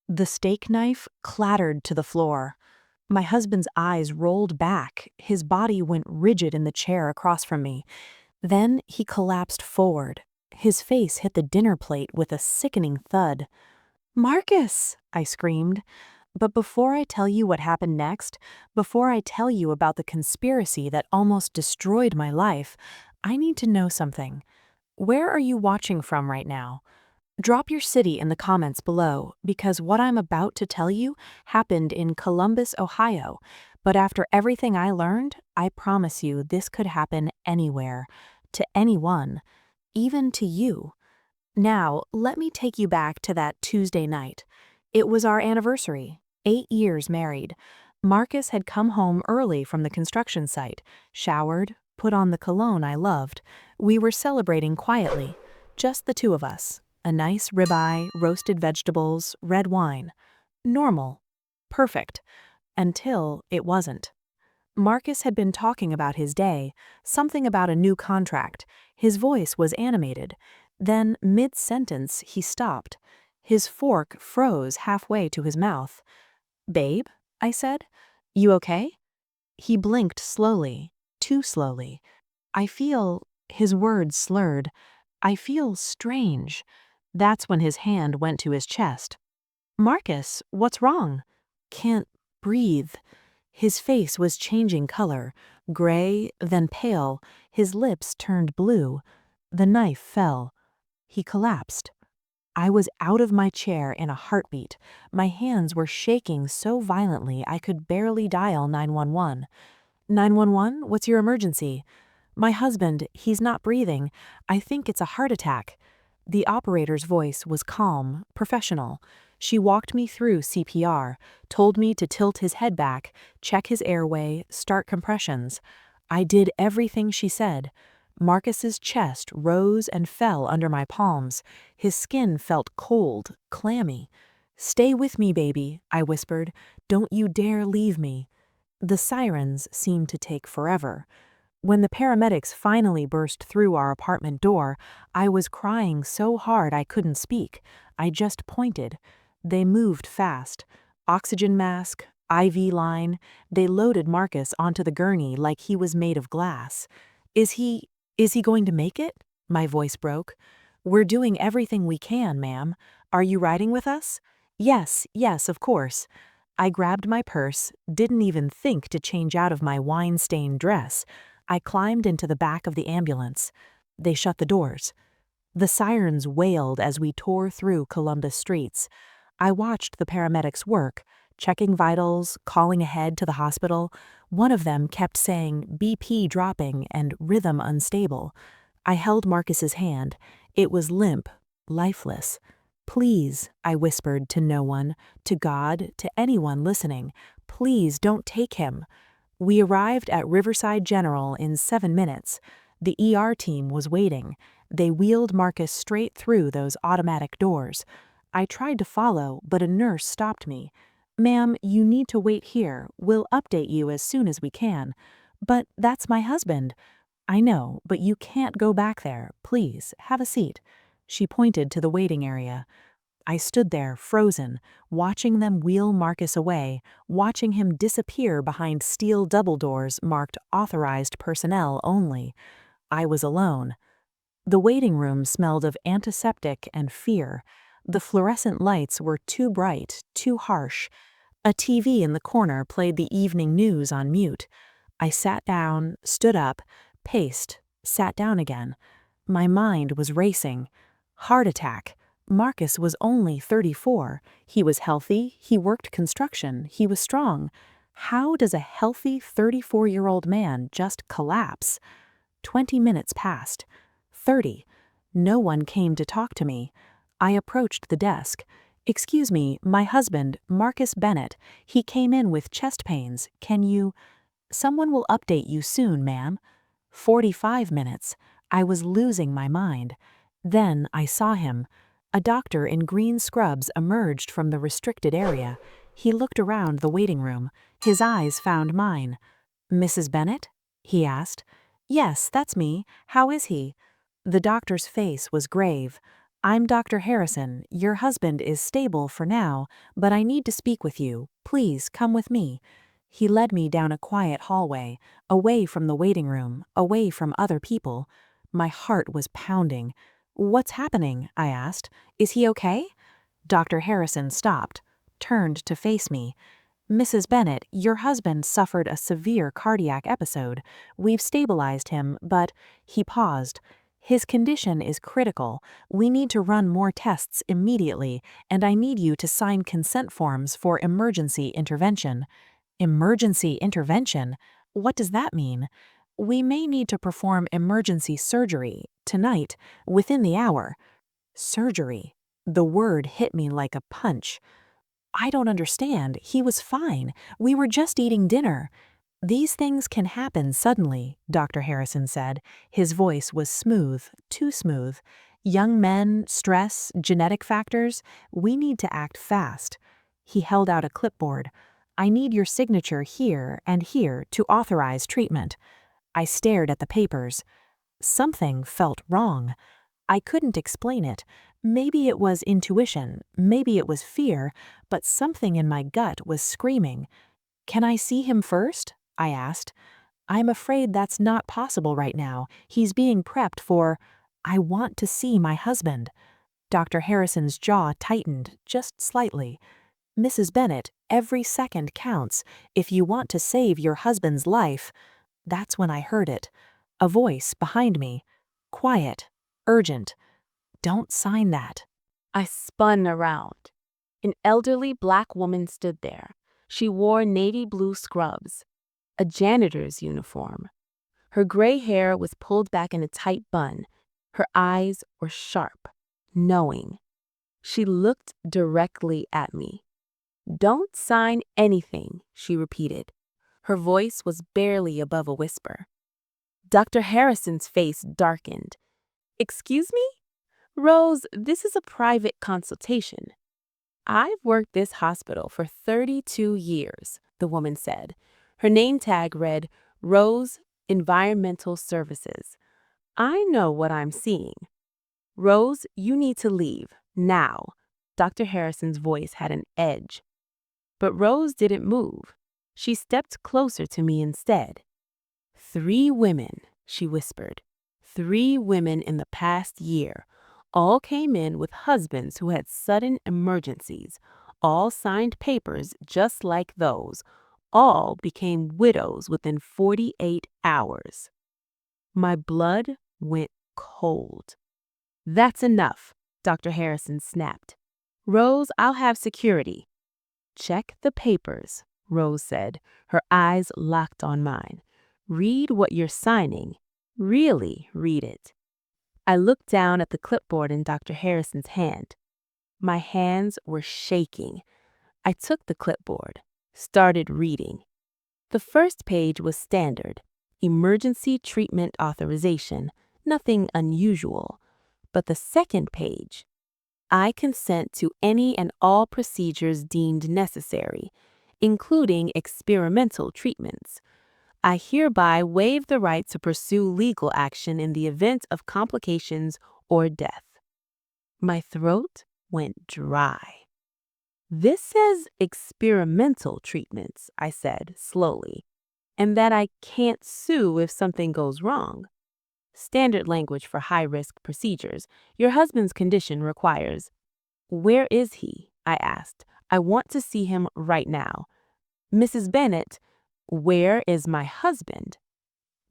The steak knife clattered to the floor. My husband's eyes rolled back. His body went rigid in the chair across from me. Then he collapsed forward. His face hit the dinner plate with a sickening thud. "Marcus!" I screamed. But before I tell you what happened next, before I tell you about the conspiracy that almost destroyed my life, I need to know something. Where are you watching from right now? Drop your city in the comments below, because what I'm about to tell you happened in Columbus, Ohio. But after everything I learned, I promise you this could happen anywhere, to anyone, even to you. Now, let me take you back to that Tuesday night. It was our anniversary, 8 years married. Marcus had come home early from the construction site, showered, put on the cologne I loved. We were celebrating quietly, just the two of us. A nice ribeye, roasted vegetables, red wine. Normal. Perfect. Until it wasn't. Marcus had been talking about his day, something about a new contract. His voice was animated. Then, mid-sentence, he stopped. His fork froze halfway to his mouth. "Babe?" I said. "You okay?" He blinked slowly, too slowly. His words slurred. "I feel strange." That's when his hand went to his chest. "Marcus, what's wrong?" "Can't breathe." His face was changing color, gray, then pale. His lips turned blue. The knife fell. He collapsed. I was out of my chair in a heartbeat. My hands were shaking so violently I could barely dial 911. "911, what's your emergency?" "My husband, he's not breathing. I think it's a heart attack." The operator's voice was calm, professional. She walked me through CPR, told me to tilt his head back, check his airway, start compressions. I did everything she said. Marcus's chest rose and fell under my palms. His skin felt cold, clammy. "Stay with me, baby," I whispered. "Don't you dare leave me." The sirens seemed to take forever. When the paramedics finally burst through our apartment door, I was crying so hard I couldn't speak. I just pointed. They moved fast. Oxygen mask, IV line. They loaded Marcus onto the gurney like he was made of glass. Is he going to make it?" My voice broke. "We're doing everything we can, ma'am. Are you riding with us?" "Yes, yes, of course." I grabbed my purse, didn't even think to change out of my wine-stained dress. I climbed into the back of the ambulance. They shut the doors. The sirens wailed as we tore through Columbus streets. I watched the paramedics work, checking vitals, calling ahead to the hospital. One of them kept saying BP dropping and rhythm unstable. I held Marcus's hand. It was limp, lifeless. "Please," I whispered to no one, to God, to anyone listening, "please don't take him." We arrived at Riverside General in 7 minutes. The ER team was waiting. They wheeled Marcus straight through those automatic doors. I tried to follow, but a nurse stopped me. "Ma'am, you need to wait here. We'll update you as soon as we can." "But that's my husband." "I know, but you can't go back there. Please, have a seat." She pointed to the waiting area. I stood there, frozen, watching them wheel Marcus away, watching him disappear behind steel double doors marked "Authorized Personnel Only." I was alone. The waiting room smelled of antiseptic and fear. The fluorescent lights were too bright, too harsh. A TV in the corner played the evening news on mute. I sat down, stood up, paced, sat down again. My mind was racing. Heart attack. Marcus was only 34. He was healthy, he worked construction, he was strong. How does a healthy 34-year-old man just collapse? 20 minutes passed. 30. No one came to talk to me. I approached the desk. "Excuse me, my husband, Marcus Bennett. He came in with chest pains. Can you—" "Someone will update you soon, ma'am." 45 minutes. I was losing my mind. Then I saw him. A doctor in green scrubs emerged from the restricted area. He looked around the waiting room. His eyes found mine. "Mrs. Bennett?" he asked. "Yes, that's me. How is he?" The doctor's face was grave. I'm Dr. Harrison. Your husband is stable for now, but I need to speak with you. Please come with me." He led me down a quiet hallway, away from the waiting room, away from other people. My heart was pounding. "What's happening?" I asked. "Is he okay?" Dr. Harrison stopped, turned to face me. "Mrs. Bennett, your husband suffered a severe cardiac episode. We've stabilized him, but—" He paused. "His condition is critical. We need to run more tests immediately, and I need you to sign consent forms for emergency intervention." Emergency intervention? What does that mean? "We may need to perform emergency surgery, tonight, within the hour." Surgery. The word hit me like a punch. "I don't understand. He was fine. We were just eating dinner." "These things can happen suddenly," Dr. Harrison said. His voice was smooth, too smooth. "Young men, stress, genetic factors. We need to act fast." He held out a clipboard. "I need your signature here and here to authorize treatment." I stared at the papers. Something felt wrong. I couldn't explain it. Maybe it was intuition, maybe it was fear, but something in my gut was screaming. "Can I see him first?" I asked. "I'm afraid that's not possible right now. He's being prepped for—" "I want to see my husband." Dr. Harrison's jaw tightened, just slightly. "Mrs. Bennett, every second counts. If you want to save your husband's life—" That's when I heard it. A voice behind me. Quiet. Urgent. "Don't sign that." I spun around. An elderly black woman stood there. She wore navy blue scrubs, a janitor's uniform. Her gray hair was pulled back in a tight bun. Her eyes were sharp, knowing. She looked directly at me. "Don't sign anything," she repeated. Her voice was barely above a whisper. Dr. Harrison's face darkened. "Excuse me? Rose, this is a private consultation." "I've worked this hospital for 32 years, the woman said. Her name tag read, Rose Environmental Services. "I know what I'm seeing. Rose, you need to leave, now." Dr. Harrison's voice had an edge. But Rose didn't move. She stepped closer to me instead. "3 women," she whispered. "3 women in the past year. All came in with husbands who had sudden emergencies. All signed papers just like those. All became widows within 48 hours. My blood went cold. "That's enough," Dr. Harrison snapped. "Rose, I'll have security." "Check the papers," Rose said, her eyes locked on mine. "Read what you're signing. Really read it." I looked down at the clipboard in Dr. Harrison's hand. My hands were shaking. I took the clipboard, started reading. The first page was standard, emergency treatment authorization, nothing unusual. But the second page, "I consent to any and all procedures deemed necessary, including experimental treatments. I hereby waive the right to pursue legal action in the event of complications or death." My throat went dry. "This says experimental treatments," I said slowly, "and that I can't sue if something goes wrong. Standard language for high-risk procedures. Your husband's condition requires—" "Where is he?" I asked. "I want to see him right now." "Mrs. Bennett, where is my husband?"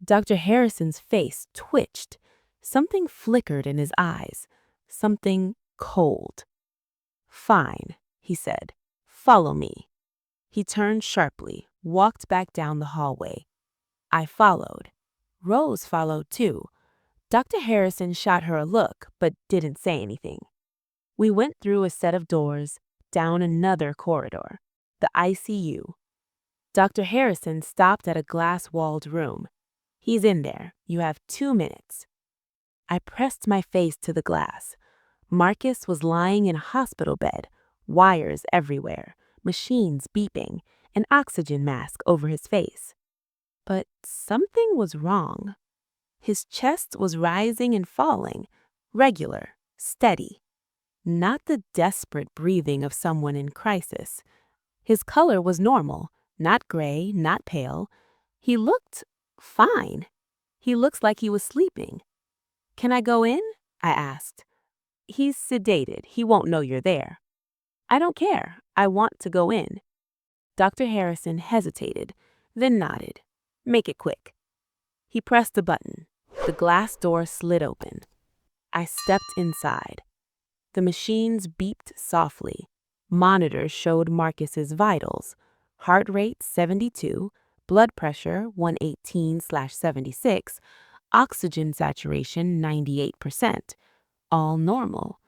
Dr. Harrison's face twitched. Something flickered in his eyes. Something cold. "Fine," he said. "Follow me." He turned sharply, walked back down the hallway. I followed. Rose followed too. Dr. Harrison shot her a look, but didn't say anything. We went through a set of doors, down another corridor, the ICU. Dr. Harrison stopped at a glass-walled room. "He's in there. You have 2 minutes." I pressed my face to the glass. Marcus was lying in a hospital bed, wires everywhere, machines beeping, an oxygen mask over his face. But something was wrong. His chest was rising and falling, regular, steady. not the desperate breathing of someone in crisis. His color was normal, not gray, not pale. He looked fine. He looks like he was sleeping. "Can I go in?" I asked. "He's sedated. He won't know you're there." "I don't care. I want to go in." Dr. Harrison hesitated, then nodded. "Make it quick." He pressed a button. The glass door slid open. I stepped inside. The machines beeped softly. Monitors showed Marcus's vitals. Heart rate 72, blood pressure 118/76, oxygen saturation 98%. All normal.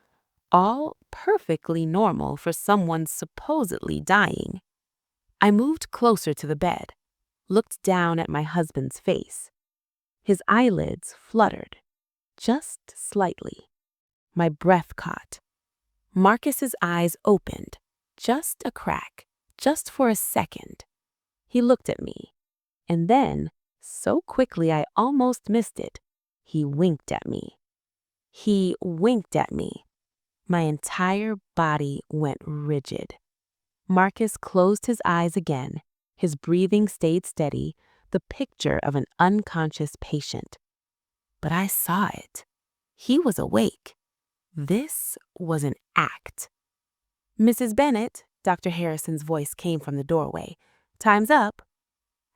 All perfectly normal for someone supposedly dying. I moved closer to the bed, looked down at my husband's face. His eyelids fluttered, just slightly. My breath caught. Marcus's eyes opened, just a crack, just for a second. He looked at me, and then, so quickly I almost missed it, he winked at me. He winked at me. My entire body went rigid. Marcus closed his eyes again. His breathing stayed steady, the picture of an unconscious patient. But I saw it. He was awake. This was an act. "Mrs. Bennett," Dr. Harrison's voice came from the doorway. "Time's up."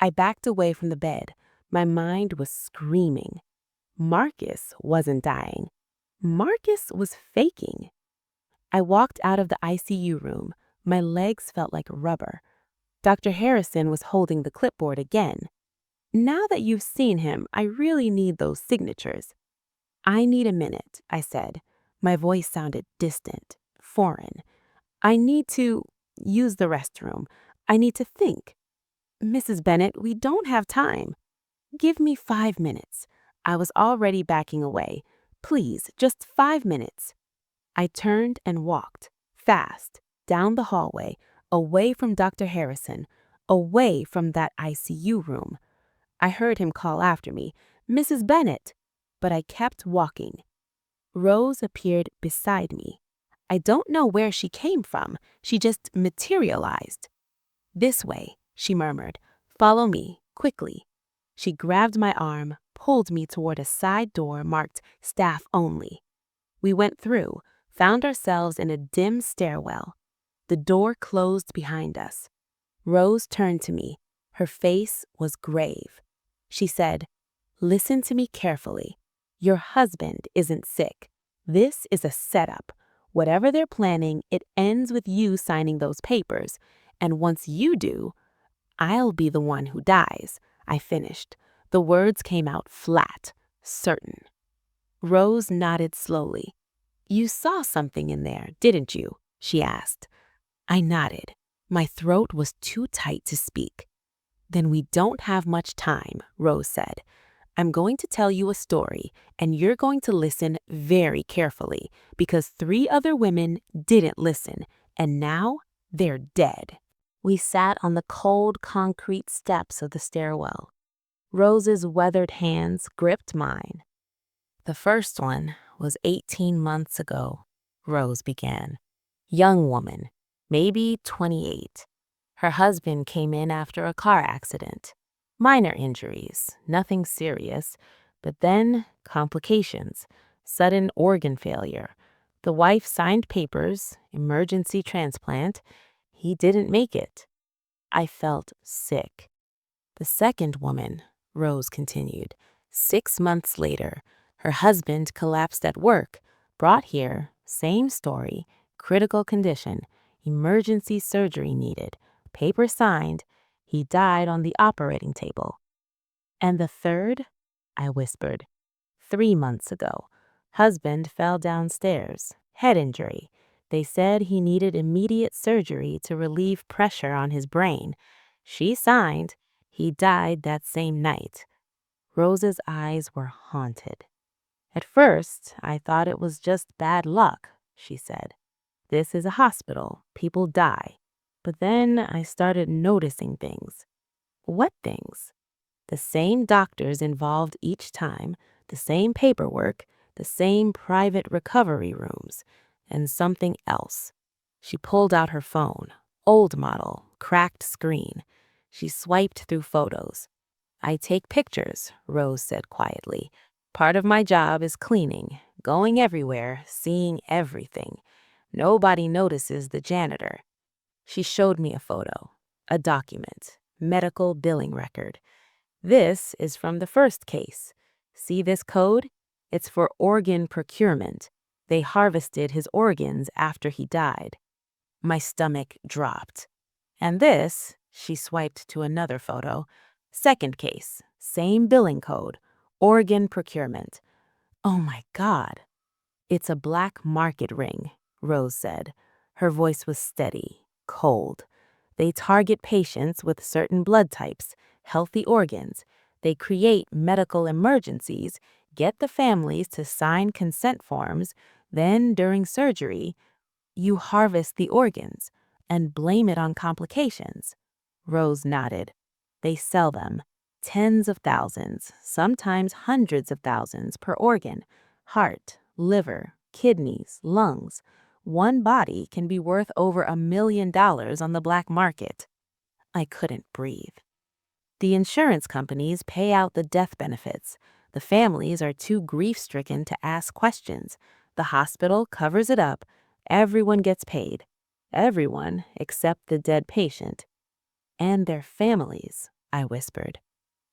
I backed away from the bed. My mind was screaming. Marcus wasn't dying. Marcus was faking. I walked out of the ICU room. My legs felt like rubber. Dr. Harrison was holding the clipboard again. "Now that you've seen him, I really need those signatures." "I need a minute," I said. My voice sounded distant, foreign. "I need to use the restroom. I need to think." "Mrs. Bennett, we don't have time." "Give me 5 minutes." I was already backing away. "Please, just 5 minutes." I turned and walked, fast, down the hallway, away from Dr. Harrison, away from that ICU room. I heard him call after me, "Mrs. Bennett," but I kept walking. Rose appeared beside me. I don't know where she came from. She just materialized. "This way," she murmured. "Follow me, quickly." She grabbed my arm, pulled me toward a side door marked "Staff Only." We went through, found ourselves in a dim stairwell. The door closed behind us. Rose turned to me. Her face was grave. She said, "Listen to me carefully. Your husband isn't sick. This is a setup. Whatever they're planning, it ends with you signing those papers. And once you do, I'll be the one who dies." I finished. The words came out flat, certain. Rose nodded slowly. "You saw something in there, didn't you?" she asked. I nodded. My throat was too tight to speak. "Then we don't have much time," Rose said. "I'm going to tell you a story, and you're going to listen very carefully, because 3 other women didn't listen, and now they're dead." We sat on the cold concrete steps of the stairwell. Rose's weathered hands gripped mine. "The first one was 18 months ago," Rose began. "Young woman, maybe 28. Her husband came in after a car accident. Minor injuries, nothing serious, but then complications, sudden organ failure. The wife signed papers, emergency transplant. He didn't make it." I felt sick. "The second woman," Rose continued, "6 months later, her husband collapsed at work, brought here, same story, critical condition, emergency surgery needed, paper signed, he died on the operating table." "And the third?" I whispered. 3 months ago, husband fell downstairs, head injury. They said he needed immediate surgery to relieve pressure on his brain. She signed. He died that same night." Rose's eyes were haunted. "At first, I thought it was just bad luck," she said. "This is a hospital. People die." But then I started noticing things. "What things?" "The same doctors involved each time, the same paperwork, the same private recovery rooms. and something else. She pulled out her phone, old model, cracked screen. She swiped through photos. I take pictures, Rose said quietly. Part of my job is cleaning, going everywhere, seeing everything. Nobody notices the janitor. She showed me a photo, a document, medical billing record. This is from the first case. See this code? It's for organ procurement. They harvested his organs after he died. My stomach dropped. And this, she swiped to another photo, second case, same billing code, organ procurement. Oh my God. It's a black market ring, Rose said. Her voice was steady, cold. They target patients with certain blood types, healthy organs. They create medical emergencies, get the families to sign consent forms, then during surgery, you harvest the organs and blame it on complications. Rose nodded. They sell them. Tens of thousands, sometimes hundreds of thousands per organ. Heart, liver, kidneys, lungs. One body can be worth over $1 million on the black market. I couldn't breathe. The insurance companies pay out the death benefits. The families are too grief-stricken to ask questions. The hospital covers it up. Everyone gets paid. Everyone except the dead patient. And their families, I whispered.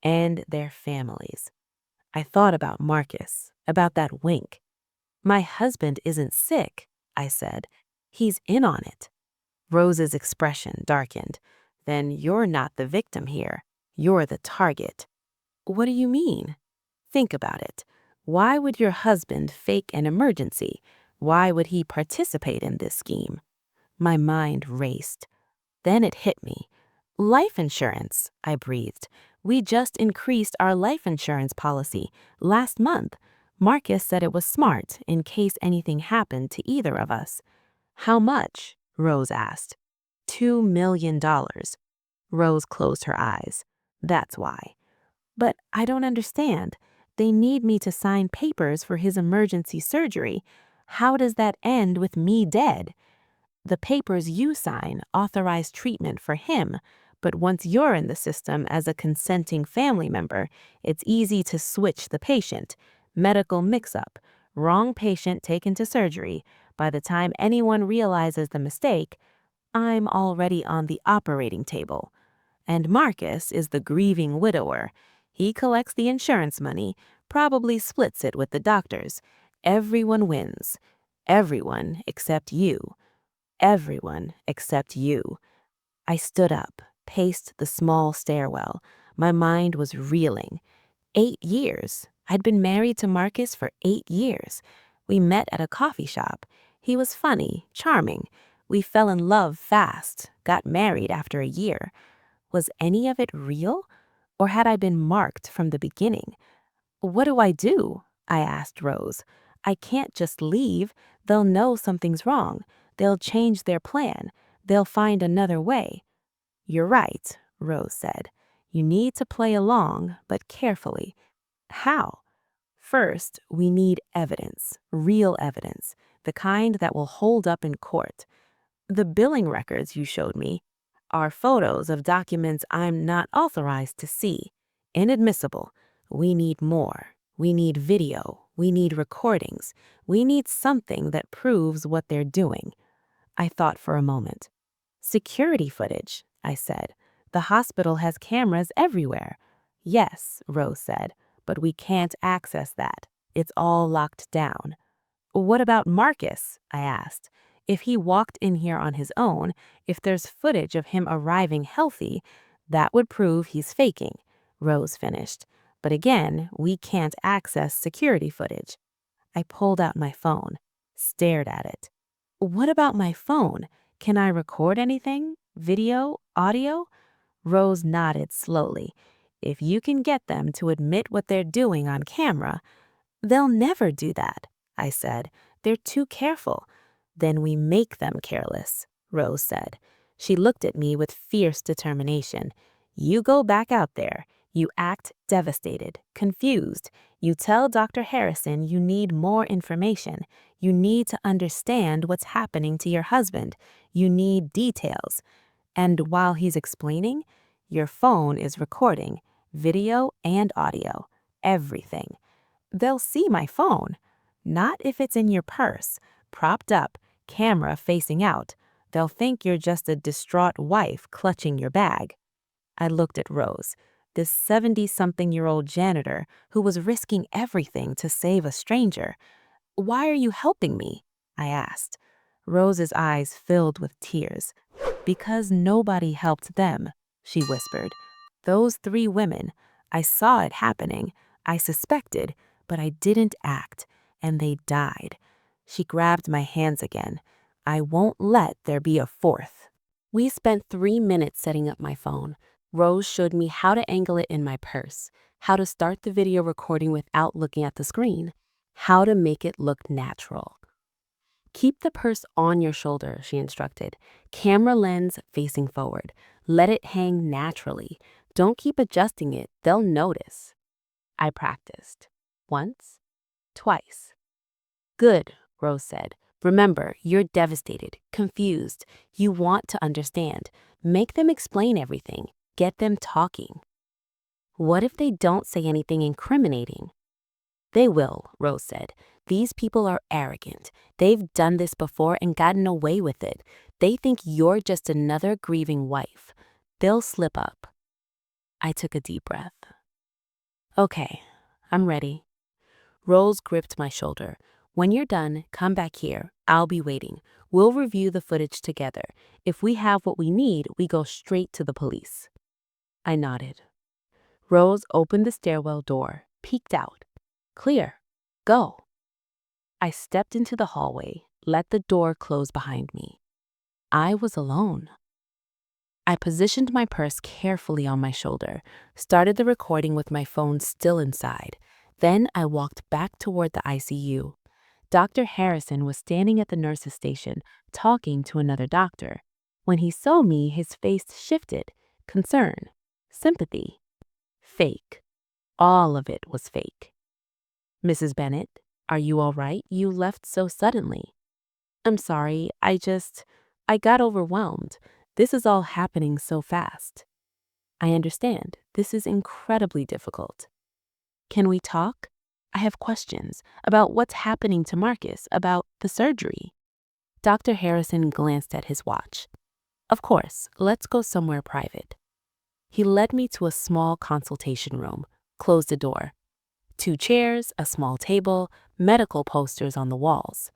And their families. I thought about Marcus, about that wink. My husband isn't sick, I said. He's in on it. Rose's expression darkened. Then you're not the victim here. You're the target. What do you mean? Think about it. Why would your husband fake an emergency? Why would he participate in this scheme? My mind raced. Then it hit me. Life insurance, I breathed. We just increased our life insurance policy last month. Marcus said it was smart in case anything happened to either of us. How much? Rose asked. $2 million. Rose closed her eyes. That's why. But I don't understand. They need me to sign papers for his emergency surgery. How does that end with me dead? The papers you sign authorize treatment for him, but once you're in the system as a consenting family member, it's easy to switch the patient. Medical mix-up, wrong patient taken to surgery. By the time anyone realizes the mistake, I'm already on the operating table. And Marcus is the grieving widower. He collects the insurance money, probably splits it with the doctors. Everyone wins. Everyone except you. Everyone except you. I stood up, paced the small stairwell. My mind was reeling. 8 years. I'd been married to Marcus for 8 years. We met at a coffee shop. He was funny, charming. We fell in love fast, got married after a year. Was any of it real? Or had I been marked from the beginning? What do I do? I asked Rose. I can't just leave. They'll know something's wrong. They'll change their plan. They'll find another way. You're right, Rose said. You need to play along, but carefully. How? First, we need evidence, real evidence, the kind that will hold up in court. The billing records you showed me are photos of documents I'm not authorized to see. Inadmissible. We need more. We need video. We need recordings. We need something that proves what they're doing. I thought for a moment. Security footage, I said. The hospital has cameras everywhere. Yes, Rose said, but we can't access that. It's all locked down. What about Marcus? I asked. If he walked in here on his own, if there's footage of him arriving healthy, that would prove he's faking, Rose finished. But again, we can't access security footage. I pulled out my phone, stared at it. What about my phone? Can I record anything? Video? Audio? Rose nodded slowly. If you can get them to admit what they're doing on camera, they'll never do that, I said. They're too careful. Then we make them careless, Rose said. She looked at me with fierce determination. You go back out there. You act devastated, confused. You tell Dr. Harrison you need more information. You need to understand what's happening to your husband. You need details. And while he's explaining, your phone is recording video and audio, everything. They'll see my phone. Not if it's in your purse, propped up, camera facing out. They'll think you're just a distraught wife clutching your bag. I looked at Rose, this 70-something-year-old janitor who was risking everything to save a stranger. "Why are you helping me?" I asked. Rose's eyes filled with tears. "Because nobody helped them," she whispered. "Those 3 women, I saw it happening. I suspected, but I didn't act, and they died." She grabbed my hands again. "I won't let there be a fourth." We spent 3 minutes setting up my phone. Rose showed me how to angle it in my purse, how to start the video recording without looking at the screen, how to make it look natural. "Keep the purse on your shoulder," she instructed. "Camera lens facing forward. Let it hang naturally. Don't keep adjusting it, they'll notice." I practiced. Once, twice. "Good," Rose said. "Remember, you're devastated, confused. You want to understand. Make them explain everything. Get them talking." "What if they don't say anything incriminating?" "They will," Rose said. "These people are arrogant. They've done this before and gotten away with it. They think you're just another grieving wife. They'll slip up." I took a deep breath. "Okay, I'm ready." Rose gripped my shoulder. "When you're done, come back here. I'll be waiting. We'll review the footage together. If we have what we need, we go straight to the police." I nodded. Rose opened the stairwell door, peeked out. "Clear. Go." I stepped into the hallway, let the door close behind me. I was alone. I positioned my purse carefully on my shoulder, started the recording with my phone still inside. Then I walked back toward the ICU. Dr. Harrison was standing at the nurse's station, talking to another doctor. When he saw me, his face shifted. Concern, sympathy. Fake. All of it was fake. "Mrs. Bennett, are you all right? You left so suddenly." "I'm sorry, I got overwhelmed. This is all happening so fast." "I understand. This is incredibly difficult." "Can we talk? I have questions about what's happening to Marcus, about the surgery." Dr. Harrison glanced at his watch. "Of course, let's go somewhere private." He led me to a small consultation room, closed the door. 2 chairs, a small table, medical posters on the walls.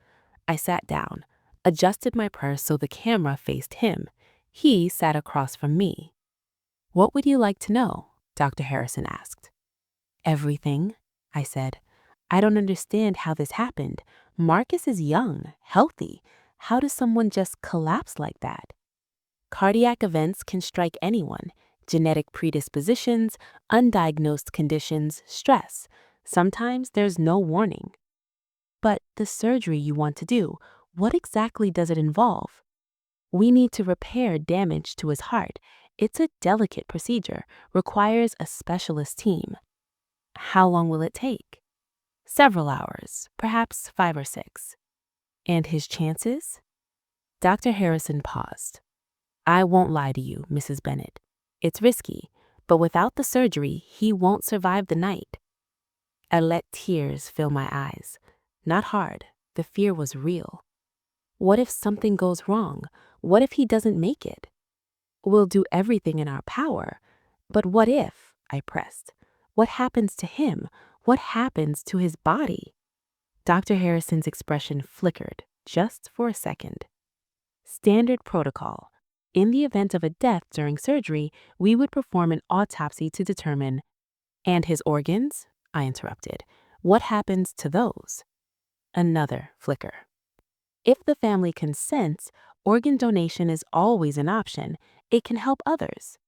I sat down, adjusted my purse so the camera faced him. He sat across from me. "What would you like to know?" Dr. Harrison asked. "Everything," I said. "I don't understand how this happened. Marcus is young, healthy. How does someone just collapse like that?" "Cardiac events can strike anyone. Genetic predispositions, undiagnosed conditions, stress. Sometimes there's no warning." "But the surgery you want to do, what exactly does it involve?" "We need to repair damage to his heart. It's a delicate procedure, requires a specialist team." "How long will it take?" "Several hours, perhaps 5 or 6. "And his chances?" Dr. Harrison paused. "I won't lie to you, Mrs. Bennett. It's risky, but without the surgery, he won't survive the night." I let tears fill my eyes. Not hard. The fear was real. What if something goes wrong? What if he doesn't make it? "We'll do everything in our power." "But what if?" I pressed. "What happens to him? What happens to his body?" Dr. Harrison's expression flickered, just for a second. "Standard protocol. In the event of a death during surgery, we would perform an autopsy to determine—" "And his organs?" I interrupted. "What happens to those?" Another flicker. "If the family consents, organ donation is always an option. It can help others."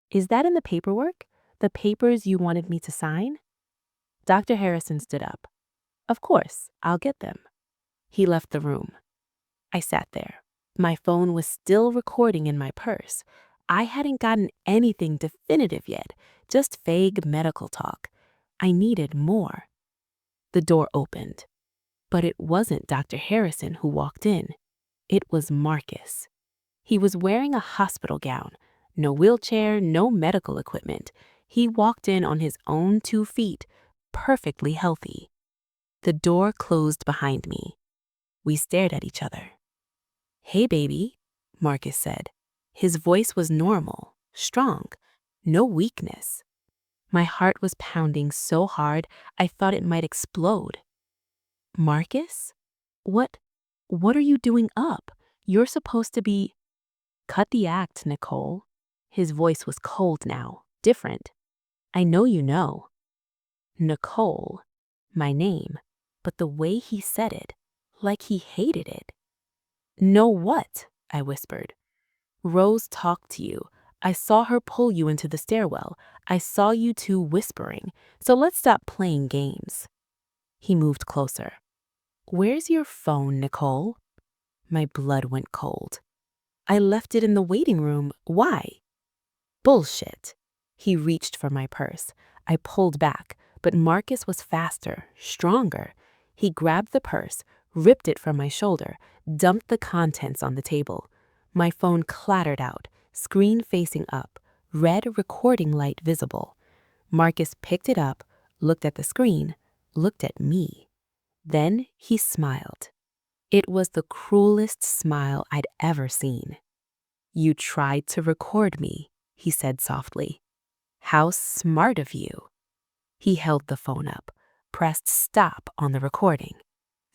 "Is that in the paperwork? The papers you wanted me to sign?" Dr. Harrison stood up. "Of course, I'll get them." He left the room. I sat there. My phone was still recording in my purse. I hadn't gotten anything definitive yet, just vague medical talk. I needed more. The door opened. But it wasn't Dr. Harrison who walked in. It was Marcus. He was wearing a hospital gown. No wheelchair, no medical equipment. He walked in on his own 2 feet, perfectly healthy. The door closed behind me. We stared at each other. "Hey, baby," Marcus said. His voice was normal, strong, no weakness. My heart was pounding so hard I thought it might explode. "Marcus? What are you doing up? You're supposed to be—" "Cut the act, Nicole." His voice was cold now, different. "I know you know." Nicole, my name, but the way he said it, like he hated it. "Know what?" I whispered. "Rose talked to you. I saw her pull you into the stairwell. I saw you two whispering. So let's stop playing games." He moved closer. "Where's your phone, Nicole?" My blood went cold. "I left it in the waiting room. Why?" "Bullshit." He reached for my purse. I pulled back, but Marcus was faster, stronger. He grabbed the purse, ripped it from my shoulder, dumped the contents on the table. My phone clattered out, screen facing up, red recording light visible. Marcus picked it up, looked at the screen, looked at me. Then he smiled. It was the cruelest smile I'd ever seen. "You tried to record me," he said softly. "How smart of you." He held the phone up, pressed stop on the recording.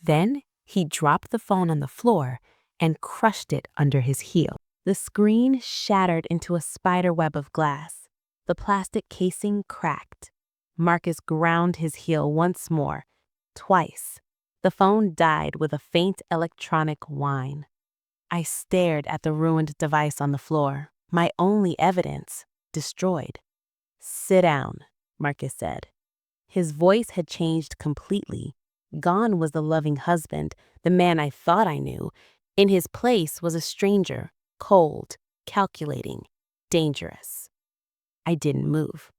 Then he dropped the phone on the floor and crushed it under his heel. The screen shattered into a spider web of glass. The plastic casing cracked. Marcus ground his heel once more, twice. The phone died with a faint electronic whine. I stared at the ruined device on the floor, my only evidence, destroyed. "Sit down," Marcus said. His voice had changed completely. Gone was the loving husband, the man I thought I knew. In his place was a stranger, cold, calculating, dangerous. I didn't move.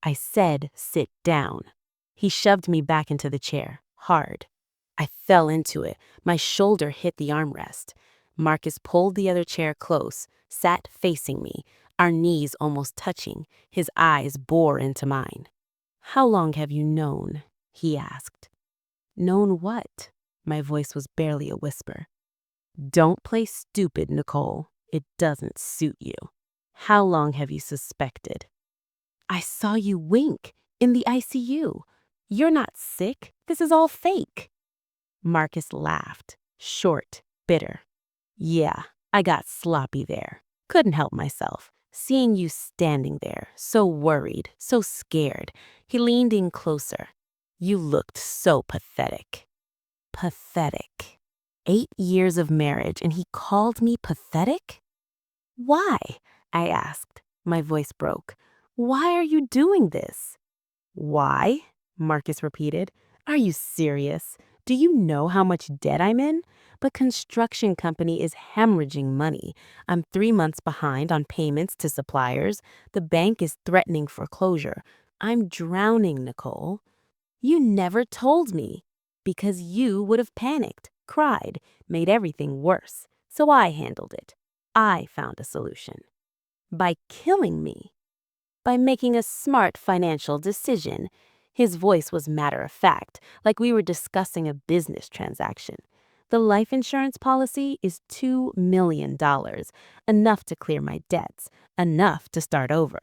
I said, "Sit down." He shoved me back into the chair, hard. I fell into it. My shoulder hit the armrest. Marcus pulled the other chair close, sat facing me, our knees almost touching. His eyes bore into mine. "How long have you known?" he asked. "Known what?" My voice was barely a whisper. "Don't play stupid, Nicole. It doesn't suit you. How long have you suspected?" "I saw you wink in the ICU. You're not sick. This is all fake." Marcus laughed, short, bitter. "Yeah, I got sloppy there. Couldn't help myself. Seeing you standing there, so worried, so scared." He leaned in closer. "You looked so pathetic." Pathetic. 8 years of marriage, and he called me pathetic? "Why?" I asked. My voice broke. "Why are you doing this?" "Why?" Marcus repeated. "Are you serious? Do you know how much debt I'm in? But construction company is hemorrhaging money. I'm 3 months behind on payments to suppliers. The bank is threatening foreclosure. I'm drowning, Nicole." "You never told me." "Because you would have panicked, cried, made everything worse. So I handled it. I found a solution." "By killing me?" "By making a smart financial decision." His voice was matter of fact, like we were discussing a business transaction. "The life insurance policy is $2 million, enough to clear my debts, enough to start over.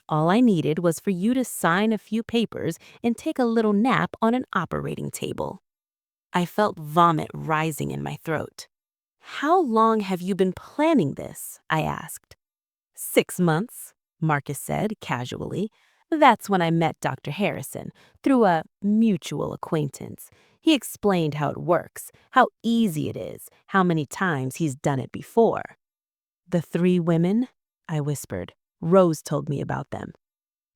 All I needed was for you to sign a few papers and take a little nap on an operating table." I felt vomit rising in my throat. "How long have you been planning this?" I asked. 6 months, Marcus said casually. "That's when I met Dr. Harrison, through a mutual acquaintance. He explained how it works, how easy it is, how many times he's done it before." "The 3 women?" I whispered. "Rose told me about them."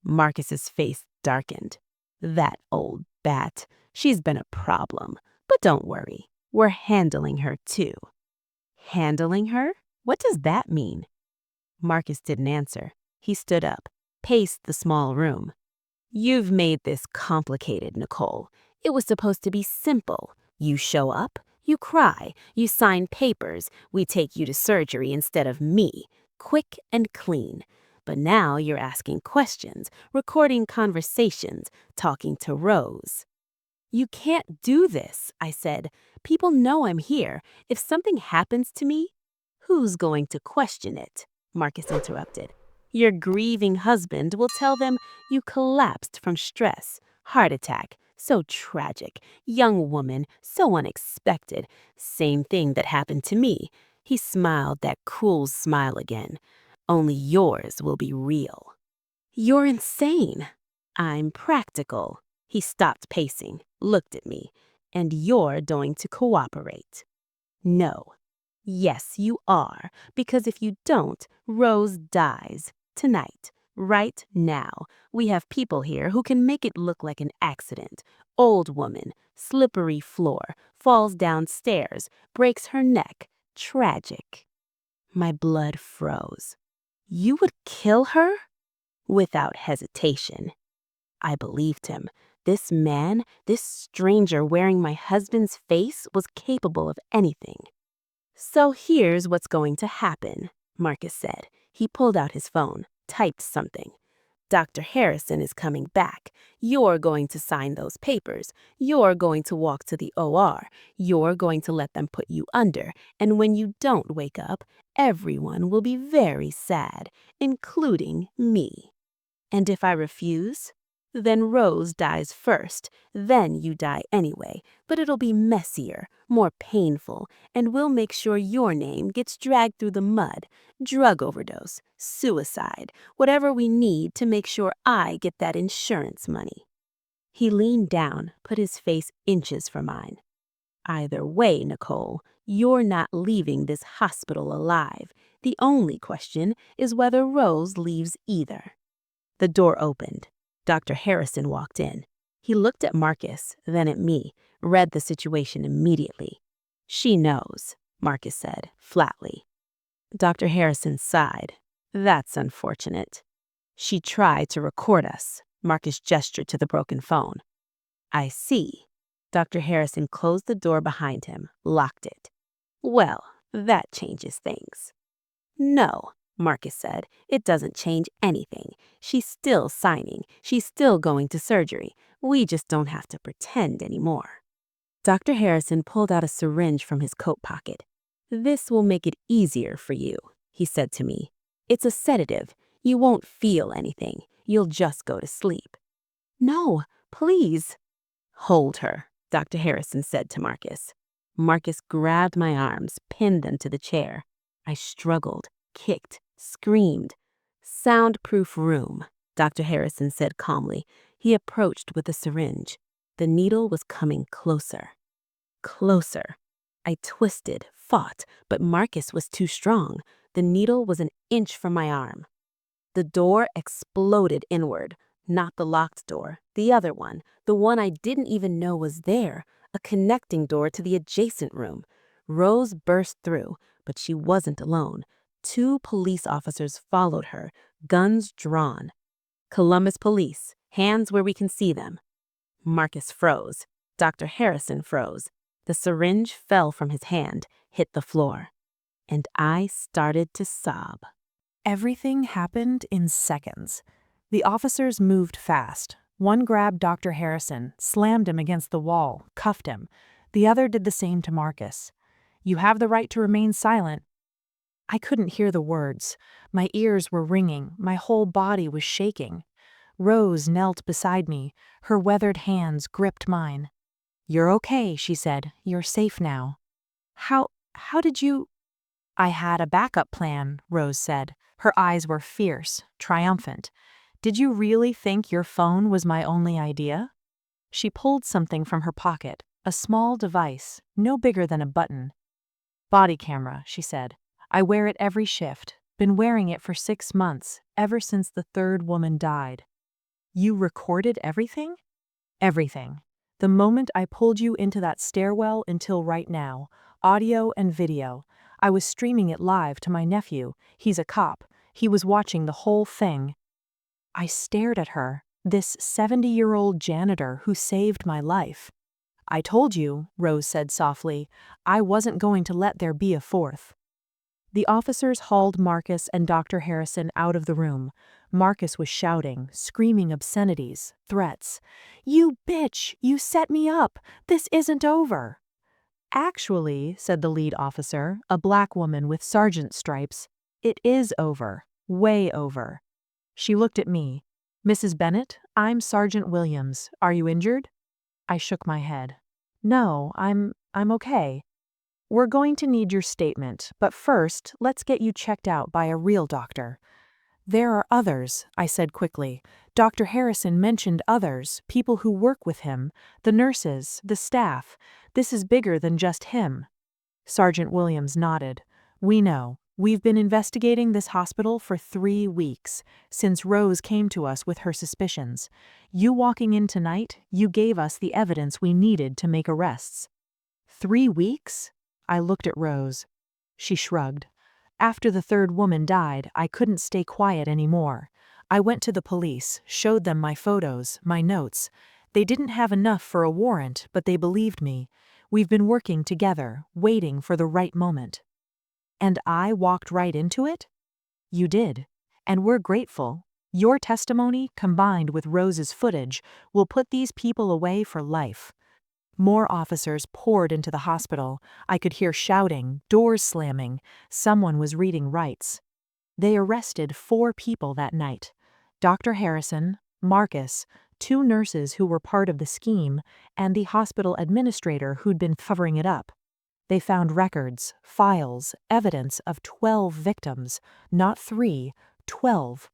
Marcus's face darkened. "That old bat. She's been a problem. But don't worry. We're handling her too." "Handling her? What does that mean?" Marcus didn't answer. He stood up, paced the small room. "You've made this complicated, Nicole. It was supposed to be simple. You show up, you cry, you sign papers, we take you to surgery instead of me. Quick and clean. But now you're asking questions, recording conversations, talking to Rose. You can't do this, I said. People know I'm here. If something happens to me, who's going to question it? Marcus interrupted. Your grieving husband will tell them you collapsed from stress, heart attack, so tragic, young woman, so unexpected, same thing that happened to me. He smiled that cruel smile again. Only yours will be real. You're insane. I'm practical. He stopped pacing, looked at me. And you're going to cooperate. No. Yes, you are, because if you don't, Rose dies. Tonight. Right now. We have people here who can make it look like an accident. Old woman, slippery floor, falls downstairs, breaks her neck. Tragic. My blood froze. You would kill her? Without hesitation. I believed him. This man, this stranger wearing my husband's face, was capable of anything. So here's what's going to happen, Marcus said. He pulled out his phone, typed something. Dr. Harrison is coming back. You're going to sign those papers. You're going to walk to the OR. You're going to let them put you under. And when you don't wake up, everyone will be very sad, including me. And if I refuse, then Rose dies first, then you die anyway, but it'll be messier, more painful, and we'll make sure your name gets dragged through the mud, drug overdose, suicide, whatever we need to make sure I get that insurance money. He leaned down, put his face inches from mine. Either way, Nicole, you're not leaving this hospital alive. The only question is whether Rose leaves either. The door opened. Dr. Harrison walked in. He looked at Marcus, then at me, read the situation immediately. She knows, Marcus said, flatly. Dr. Harrison sighed. That's unfortunate. She tried to record us. Marcus gestured to the broken phone. I see. Dr. Harrison closed the door behind him, locked it. Well, that changes things. No, Marcus said. It doesn't change anything. She's still signing. She's still going to surgery. We just don't have to pretend anymore. Dr. Harrison pulled out a syringe from his coat pocket. This will make it easier for you, he said to me. It's a sedative. You won't feel anything. You'll just go to sleep. No, please. Hold her, Dr. Harrison said to Marcus. Marcus grabbed my arms, pinned them to the chair. I struggled, kicked, screamed. Soundproof room, Dr. Harrison said calmly. He approached with a syringe. The needle was coming closer. Closer. I twisted, fought, but Marcus was too strong. The needle was an inch from my arm. The door exploded inward. Not the locked door, the other one, the one I didn't even know was there, a connecting door to the adjacent room. Rose burst through, but she wasn't alone. 2 police officers followed her, guns drawn. Columbus police, hands where we can see them. Marcus froze. Dr. Harrison froze. The syringe fell from his hand, hit the floor. And I started to sob. Everything happened in seconds. The officers moved fast. One grabbed Dr. Harrison, slammed him against the wall, cuffed him. The other did the same to Marcus. You have the right to remain silent. I couldn't hear the words. My ears were ringing. My whole body was shaking. Rose knelt beside me. Her weathered hands gripped mine. You're okay, she said. You're safe now. How did you... I had a backup plan, Rose said. Her eyes were fierce, triumphant. Did you really think your phone was my only idea? She pulled something from her pocket, a small device, no bigger than a button. Body camera, she said. I wear it every shift. Been wearing it for 6 months, ever since the 3rd woman died. You recorded everything? Everything. The moment I pulled you into that stairwell until right now. Audio and video. I was streaming it live to my nephew. He's a cop. He was watching the whole thing. I stared at her, this 70-year-old janitor who saved my life. I told you, Rose said softly, I wasn't going to let there be a fourth. The officers hauled Marcus and Dr. Harrison out of the room. Marcus was shouting, screaming obscenities, threats. You bitch! You set me up! This isn't over! Actually, said the lead officer, a black woman with sergeant stripes, it is over. Way over. She looked at me. Mrs. Bennett, I'm Sergeant Williams. Are you injured? I shook my head. No, I'm okay. We're going to need your statement, but first, let's get you checked out by a real doctor. There are others, I said quickly. Dr. Harrison mentioned others, people who work with him, the nurses, the staff. This is bigger than just him. Sergeant Williams nodded. We know. We've been investigating this hospital for 3 weeks, since Rose came to us with her suspicions. You walking in tonight, you gave us the evidence we needed to make arrests. 3 weeks? I looked at Rose. She shrugged. After the third woman died, I couldn't stay quiet anymore. I went to the police, showed them my photos, my notes. They didn't have enough for a warrant, but they believed me. We've been working together, waiting for the right moment. And I walked right into it? You did. And we're grateful. Your testimony, combined with Rose's footage, will put these people away for life. More officers poured into the hospital. I could hear shouting, doors slamming. Someone was reading rights. They arrested 4 people that night. Dr. Harrison, Marcus, 2 nurses who were part of the scheme, and the hospital administrator who'd been covering it up. They found records, files, evidence of 12 victims, not 3, 12.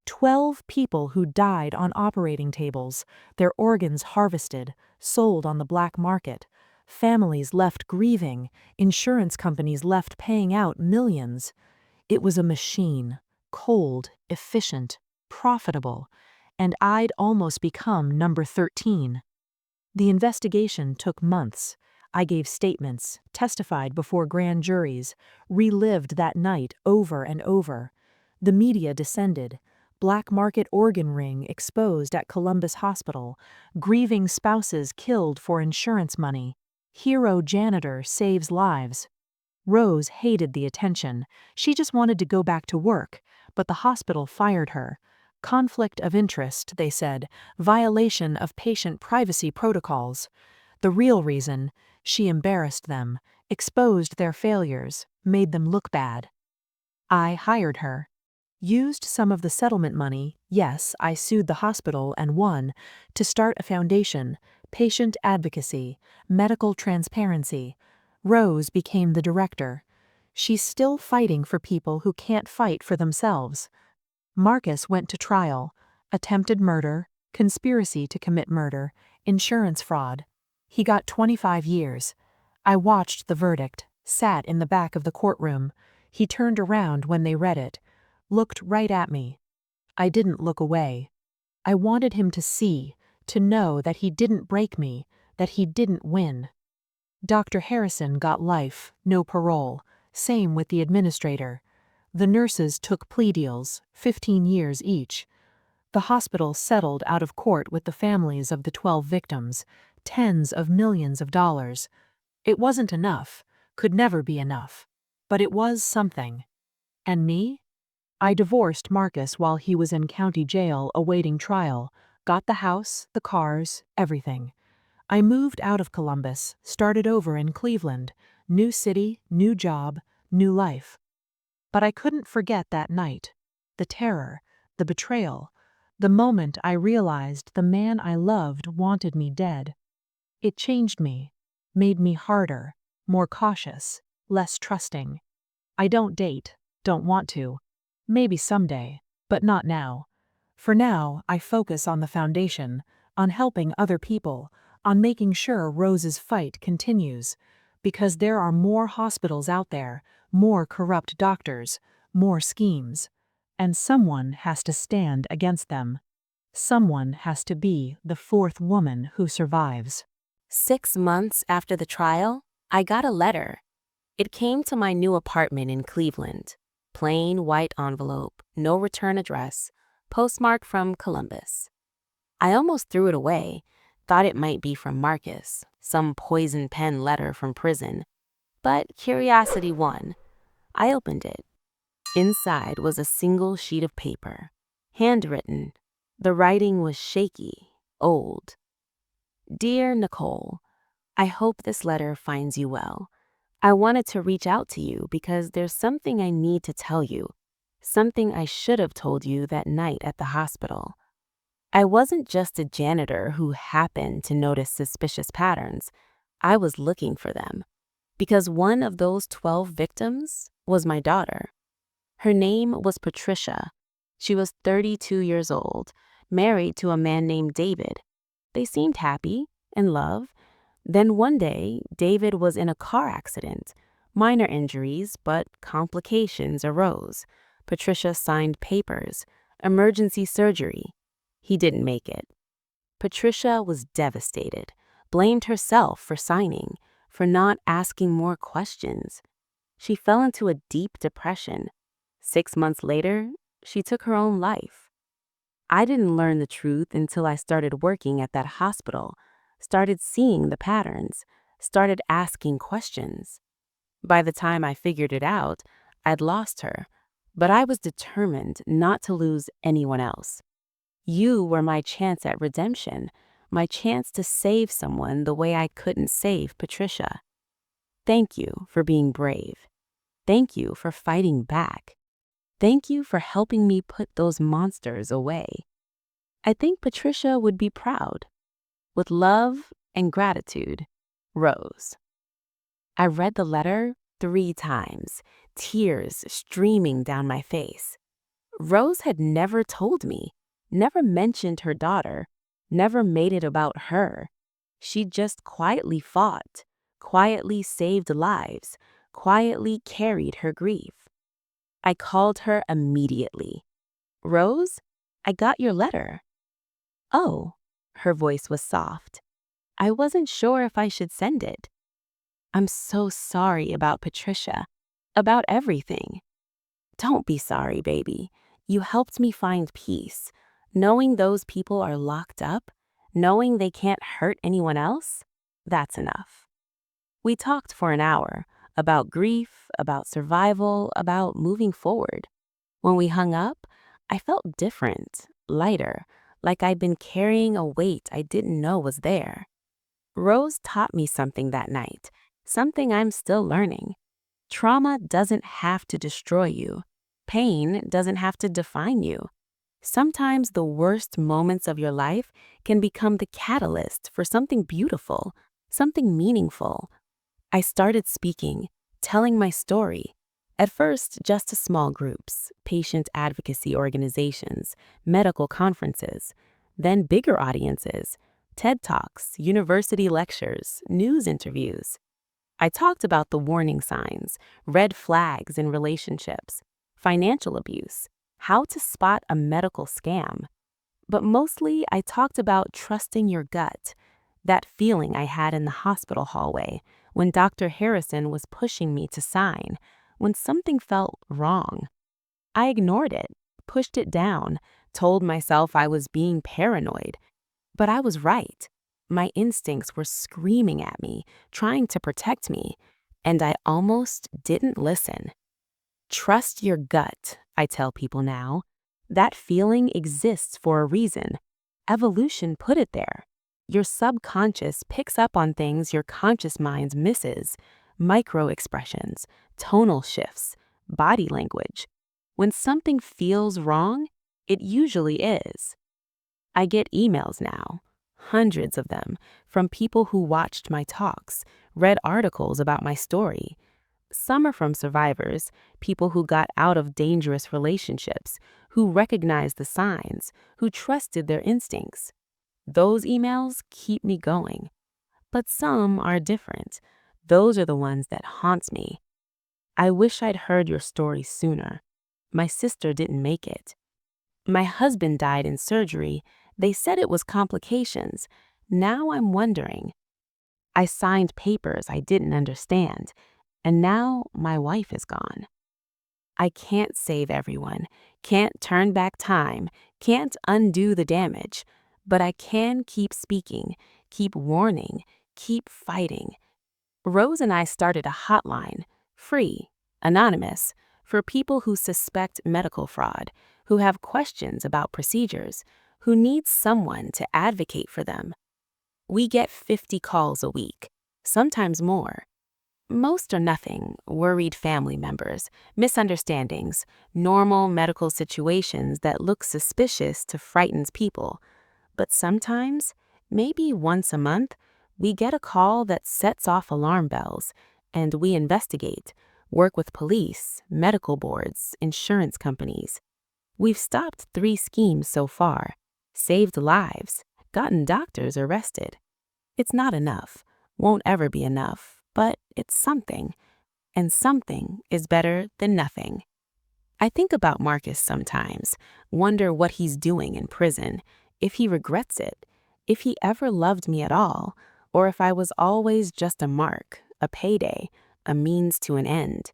12 people who died on operating tables, their organs harvested, sold on the black market, families left grieving, insurance companies left paying out millions. It was a machine, cold, efficient, profitable, and I'd almost become number 13. The investigation took months. I gave statements, testified before grand juries, relived that night over and over. The media descended. Black market organ ring exposed at Columbus Hospital, grieving spouses killed for insurance money, hero janitor saves lives. Rose hated the attention. She just wanted to go back to work, but the hospital fired her. Conflict of interest, they said, violation of patient privacy protocols. The real reason, she embarrassed them, exposed their failures, made them look bad. I hired her. Used some of the settlement money, yes, I sued the hospital and won, to start a foundation, patient advocacy, medical transparency. Rose became the director. She's still fighting for people who can't fight for themselves. Marcus went to trial. Attempted murder, conspiracy to commit murder, insurance fraud. He got 25 years. I watched the verdict, sat in the back of the courtroom. He turned around when they read it. Looked right at me. I didn't look away. I wanted him to see, to know that he didn't break me, that he didn't win. Dr. Harrison got life, no parole. Same with the administrator. The nurses took plea deals, 15 years each. The hospital settled out of court with the families of the 12 victims, tens of millions of dollars. It wasn't enough, could never be enough, but it was something. And me? I divorced Marcus while he was in county jail awaiting trial, got the house, the cars, everything. I moved out of Columbus, started over in Cleveland, new city, new job, new life. But I couldn't forget that night, the terror, the betrayal, the moment I realized the man I loved wanted me dead. It changed me, made me harder, more cautious, less trusting. I don't date, don't want to. Maybe someday, but not now. For now, I focus on the foundation, on helping other people, on making sure Rose's fight continues. Because there are more hospitals out there, more corrupt doctors, more schemes. And someone has to stand against them. Someone has to be the 4th woman who survives. 6 months after the trial, I got a letter. It came to my new apartment in Cleveland. Plain white envelope, no return address, postmarked from Columbus. I almost threw it away, thought it might be from Marcus. some poison pen letter from prison. But curiosity won. I opened it. Inside was a single sheet of paper, handwritten. The writing was shaky, old. Dear Nicole, I hope this letter finds you well. I wanted to reach out to you because there's something I need to tell you, something I should have told you that night at the hospital. I wasn't just a janitor who happened to notice suspicious patterns. I was looking for them because one of those 12 victims was my daughter. Her name was Patricia. She was 32 years old, married to a man named David. They seemed happy, in love. Then one day, David was in a car accident. Minor injuries, but complications arose. Patricia signed papers, emergency surgery. He didn't make it. Patricia was devastated, blamed herself for signing, for not asking more questions. She fell into a deep depression. 6 months later, she took her own life. I didn't learn the truth until I started working at that hospital, started seeing the patterns, started asking questions. By the time I figured it out, I'd lost her, but I was determined not to lose anyone else. You were my chance at redemption, my chance to save someone the way I couldn't save Patricia. Thank you for being brave. Thank you for fighting back. Thank you for helping me put those monsters away. I think Patricia would be proud. With love and gratitude, Rose. I read the letter 3 times, tears streaming down my face. Rose had never told me, never mentioned her daughter, never made it about her. She just quietly fought, quietly saved lives, quietly carried her grief. I called her immediately. Rose, I got your letter. Oh, her voice was soft. I wasn't sure if I should send it. I'm so sorry about Patricia, about everything. Don't be sorry, baby. You helped me find peace. Knowing those people are locked up, knowing they can't hurt anyone else, that's enough. We talked for an hour about grief, about survival, about moving forward. When we hung up, I felt different, lighter, like I'd been carrying a weight I didn't know was there. Rose taught me something that night, something I'm still learning. Trauma doesn't have to destroy you. Pain doesn't have to define you. Sometimes the worst moments of your life can become the catalyst for something beautiful, something meaningful. I started speaking, telling my story. At first, just to small groups, patient advocacy organizations, medical conferences, then bigger audiences, TED Talks, university lectures, news interviews. I talked about the warning signs, red flags in relationships, financial abuse, how to spot a medical scam. But mostly, I talked about trusting your gut, that feeling I had in the hospital hallway when Dr. Harrison was pushing me to sign, when something felt wrong. I ignored it, pushed it down, told myself I was being paranoid. But I was right. My instincts were screaming at me, trying to protect me, and I almost didn't listen. Trust your gut, I tell people now. That feeling exists for a reason. Evolution put it there. Your subconscious picks up on things your conscious mind misses, micro expressions, tonal shifts, body language. When something feels wrong, it usually is. I get emails now, hundreds of them, from people who watched my talks, read articles about my story. Some are from survivors, people who got out of dangerous relationships, who recognized the signs, who trusted their instincts. Those emails keep me going. But some are different. Those are the ones that haunt me. I wish I'd heard your story sooner. My sister didn't make it. My husband died in surgery. They said it was complications. Now I'm wondering. I signed papers I didn't understand, and now my wife is gone. I can't save everyone, can't turn back time, can't undo the damage, but I can keep speaking, keep warning, keep fighting. Rose and I started a hotline, free, anonymous, for people who suspect medical fraud, who have questions about procedures, who need someone to advocate for them. We get 50 calls a week, sometimes more. Most are nothing: worried family members, misunderstandings, normal medical situations that look suspicious to frightened people. But sometimes, maybe once a month, we get a call that sets off alarm bells, and we investigate, work with police, medical boards, insurance companies. We've stopped 3 schemes so far, saved lives, gotten doctors arrested. It's not enough, won't ever be enough, but it's something, and something is better than nothing. I think about Marcus sometimes, wonder what he's doing in prison, if he regrets it, if he ever loved me at all, or if I was always just a mark, a payday, a means to an end.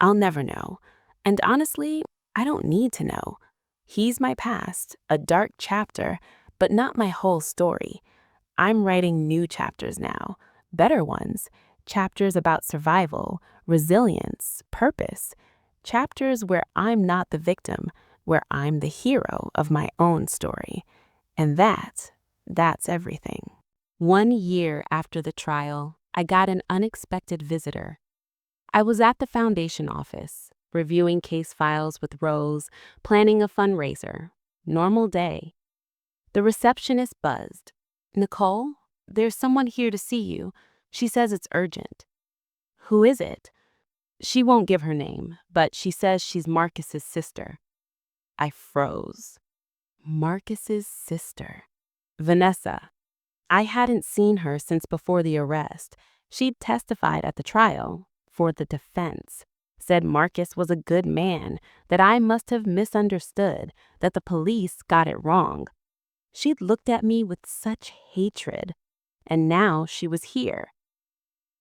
I'll never know. And honestly, I don't need to know. He's my past, a dark chapter, but not my whole story. I'm writing new chapters now, better ones, chapters about survival, resilience, purpose, chapters where I'm not the victim, where I'm the hero of my own story. And that's everything. 1 year after the trial, I got an unexpected visitor. I was at the foundation office, reviewing case files with Rose, planning a fundraiser. Normal day. The receptionist buzzed. "Nicole, there's someone here to see you. She says it's urgent." "Who is it?" "She won't give her name, but she says she's Marcus's sister." I froze. Marcus's sister. Vanessa. I hadn't seen her since before the arrest. She'd testified at the trial for the defense, said Marcus was a good man, that I must have misunderstood, that the police got it wrong. She'd looked at me with such hatred, and now she was here.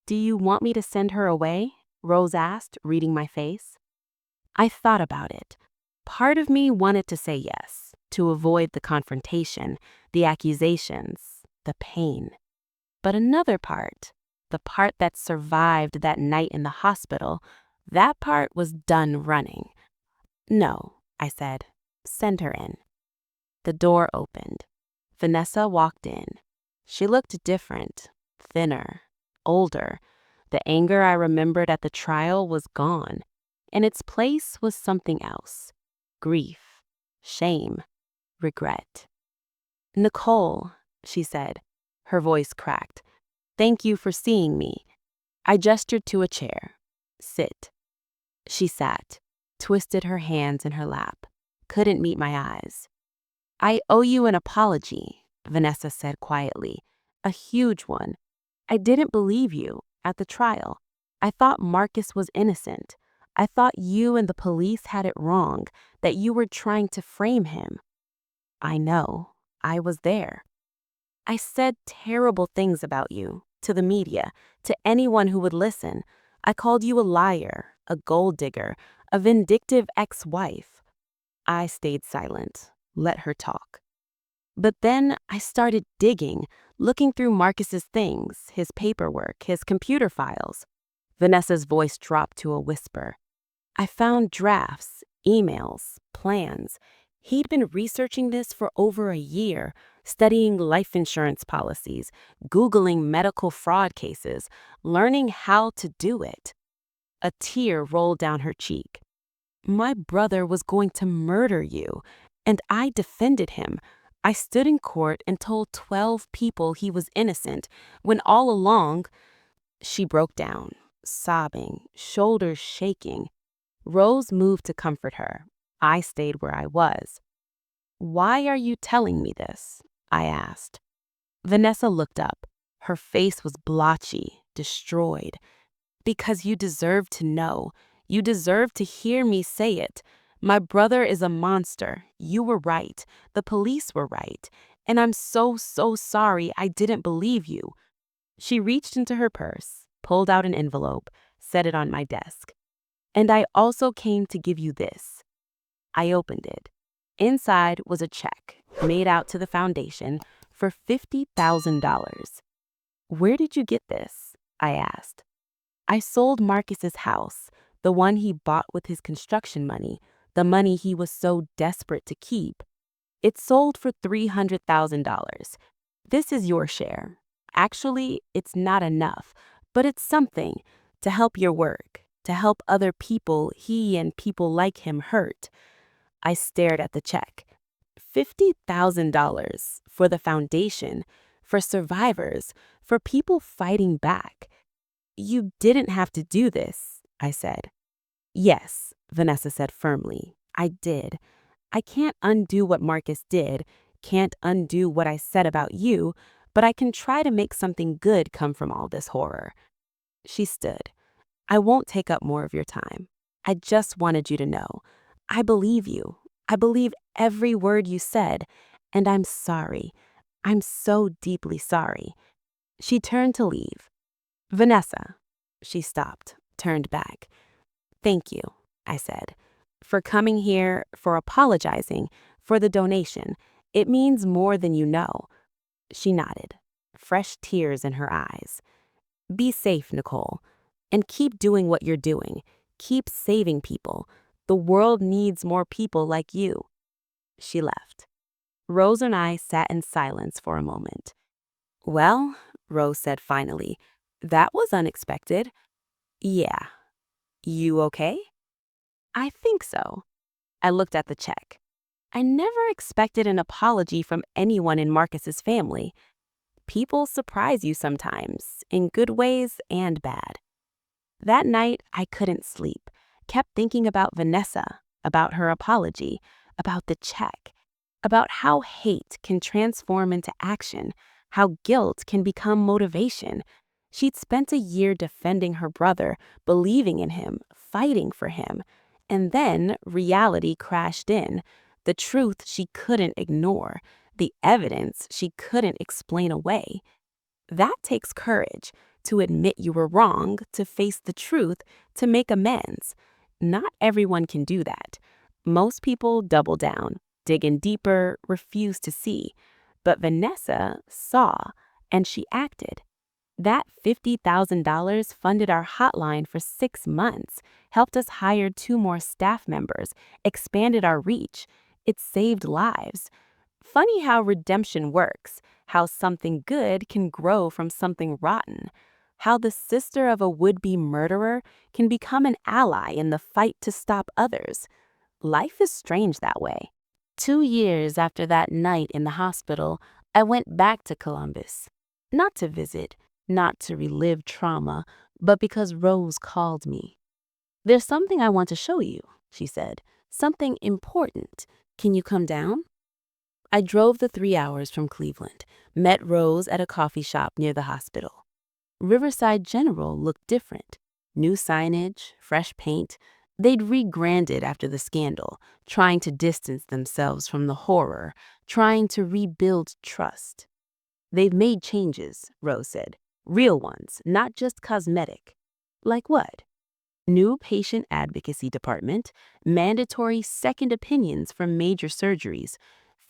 "Do you want me to send her away?" Rose asked, reading my face. I thought about it. Part of me wanted to say yes, to avoid the confrontation, the accusations, the pain. But another part, the part that survived that night in the hospital, that part was done running. "No," I said. "Send her in." The door opened. Vanessa walked in. She looked different, thinner, older. The anger I remembered at the trial was gone. In its place was something else: grief, shame, regret. "Nicole," she said. Her voice cracked. "Thank you for seeing me." I gestured to a chair. "Sit." She sat, twisted her hands in her lap, couldn't meet my eyes. "I owe you an apology," Vanessa said quietly. "A huge one. I didn't believe you at the trial. I thought Marcus was innocent. I thought you and the police had it wrong, that you were trying to frame him. I know. I was there. I said terrible things about you, to the media, to anyone who would listen. I called you a liar, a gold digger, a vindictive ex-wife." I stayed silent, let her talk. But then I started digging, looking through Marcus's things, his paperwork, his computer files. Vanessa's voice dropped to a whisper. I found drafts, emails, plans. He'd been researching this for over a year, studying life insurance policies, Googling medical fraud cases, learning how to do it. A tear rolled down her cheek. "My brother was going to murder you, and I defended him. I stood in court and told 12 people he was innocent, when all along—" She broke down, sobbing, shoulders shaking. Rose moved to comfort her. I stayed where I was. "Why are you telling me this?" I asked. Vanessa looked up. Her face was blotchy, destroyed. "Because you deserve to know. You deserve to hear me say it. My brother is a monster. You were right. The police were right. And I'm so sorry I didn't believe you." She reached into her purse, pulled out an envelope, set it on my desk. "And I also came to give you this." I opened it. Inside was a check, made out to the foundation, for $50,000. Where did you get this? I asked. I sold Marcus's house, the one he bought with his construction money, the money he was so desperate to keep. It sold for $300,000. This is your share. Actually, it's not enough, but it's something to help your work, to help other people he and people like him hurt. I stared at the check. $50,000 for the foundation, for survivors, for people fighting back. You didn't have to do this, I said. Yes, Vanessa said firmly. I did. I can't undo what Marcus did, can't undo what I said about you, but I can try to make something good come from all this horror. She stood. I won't take up more of your time. I just wanted you to know. I believe you. I believe every word you said, and I'm sorry. I'm so deeply sorry. She turned to leave. Vanessa. She stopped, turned back. Thank you, I said, for coming here, for apologizing, for the donation. It means more than you know. She nodded, fresh tears in her eyes. Be safe, Nicole, and keep doing what you're doing. Keep saving people. The world needs more people like you. She left. Rose and I sat in silence for a moment. Well, Rose said finally, that was unexpected. Yeah. You okay? I think so. I looked at the check. I never expected an apology from anyone in Marcus's family. People surprise you sometimes, in good ways and bad. That night, I couldn't sleep, kept thinking about Vanessa, about her apology, about the check, about how hate can transform into action, how guilt can become motivation. She'd spent a year defending her brother, believing in him, fighting for him. And then reality crashed in, the truth she couldn't ignore, the evidence she couldn't explain away. That takes courage, to admit you were wrong, to face the truth, to make amends. Not everyone can do that. Most people double down, dig in deeper, refuse to see. But Vanessa saw, and she acted. That $50,000 funded our hotline for 6 months, helped us hire 2 more staff members, expanded our reach. It saved lives. Funny how redemption works, how something good can grow from something rotten, how the sister of a would-be murderer can become an ally in the fight to stop others. Life is strange that way. 2 years after that night in the hospital, I went back to Columbus. Not to visit, not to relive trauma, but because Rose called me. There's something I want to show you, she said. Something important. Can you come down? I drove the 3 hours from Cleveland, met Rose at a coffee shop near the hospital. Riverside General looked different. New signage, fresh paint. They'd rebranded after the scandal, trying to distance themselves from the horror, trying to rebuild trust. They've made changes, Rose said. Real ones, not just cosmetic. Like what? New patient advocacy department, mandatory second opinions for major surgeries,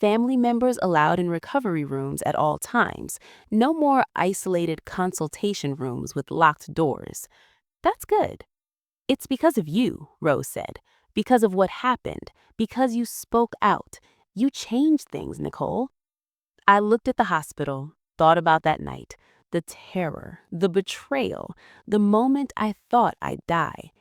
family members allowed in recovery rooms at all times, no more isolated consultation rooms with locked doors. That's good. It's because of you, Rose said, because of what happened, because you spoke out. You changed things, Nicole. I looked at the hospital, thought about that night, the terror, the betrayal, the moment I thought I'd die.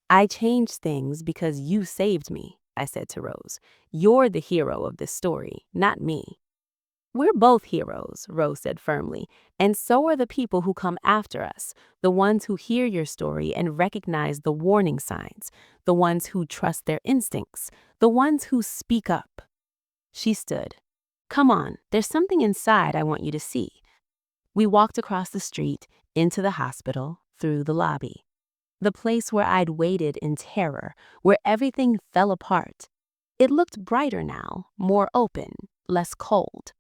I changed things because you saved me, I said to Rose. You're the hero of this story, not me. We're both heroes, Rose said firmly, and so are the people who come after us, the ones who hear your story and recognize the warning signs, the ones who trust their instincts, the ones who speak up. She stood. Come on, there's something inside I want you to see. We walked across the street, into the hospital, through the lobby. The place where I'd waited in terror, where everything fell apart. It looked brighter now, more open, less cold.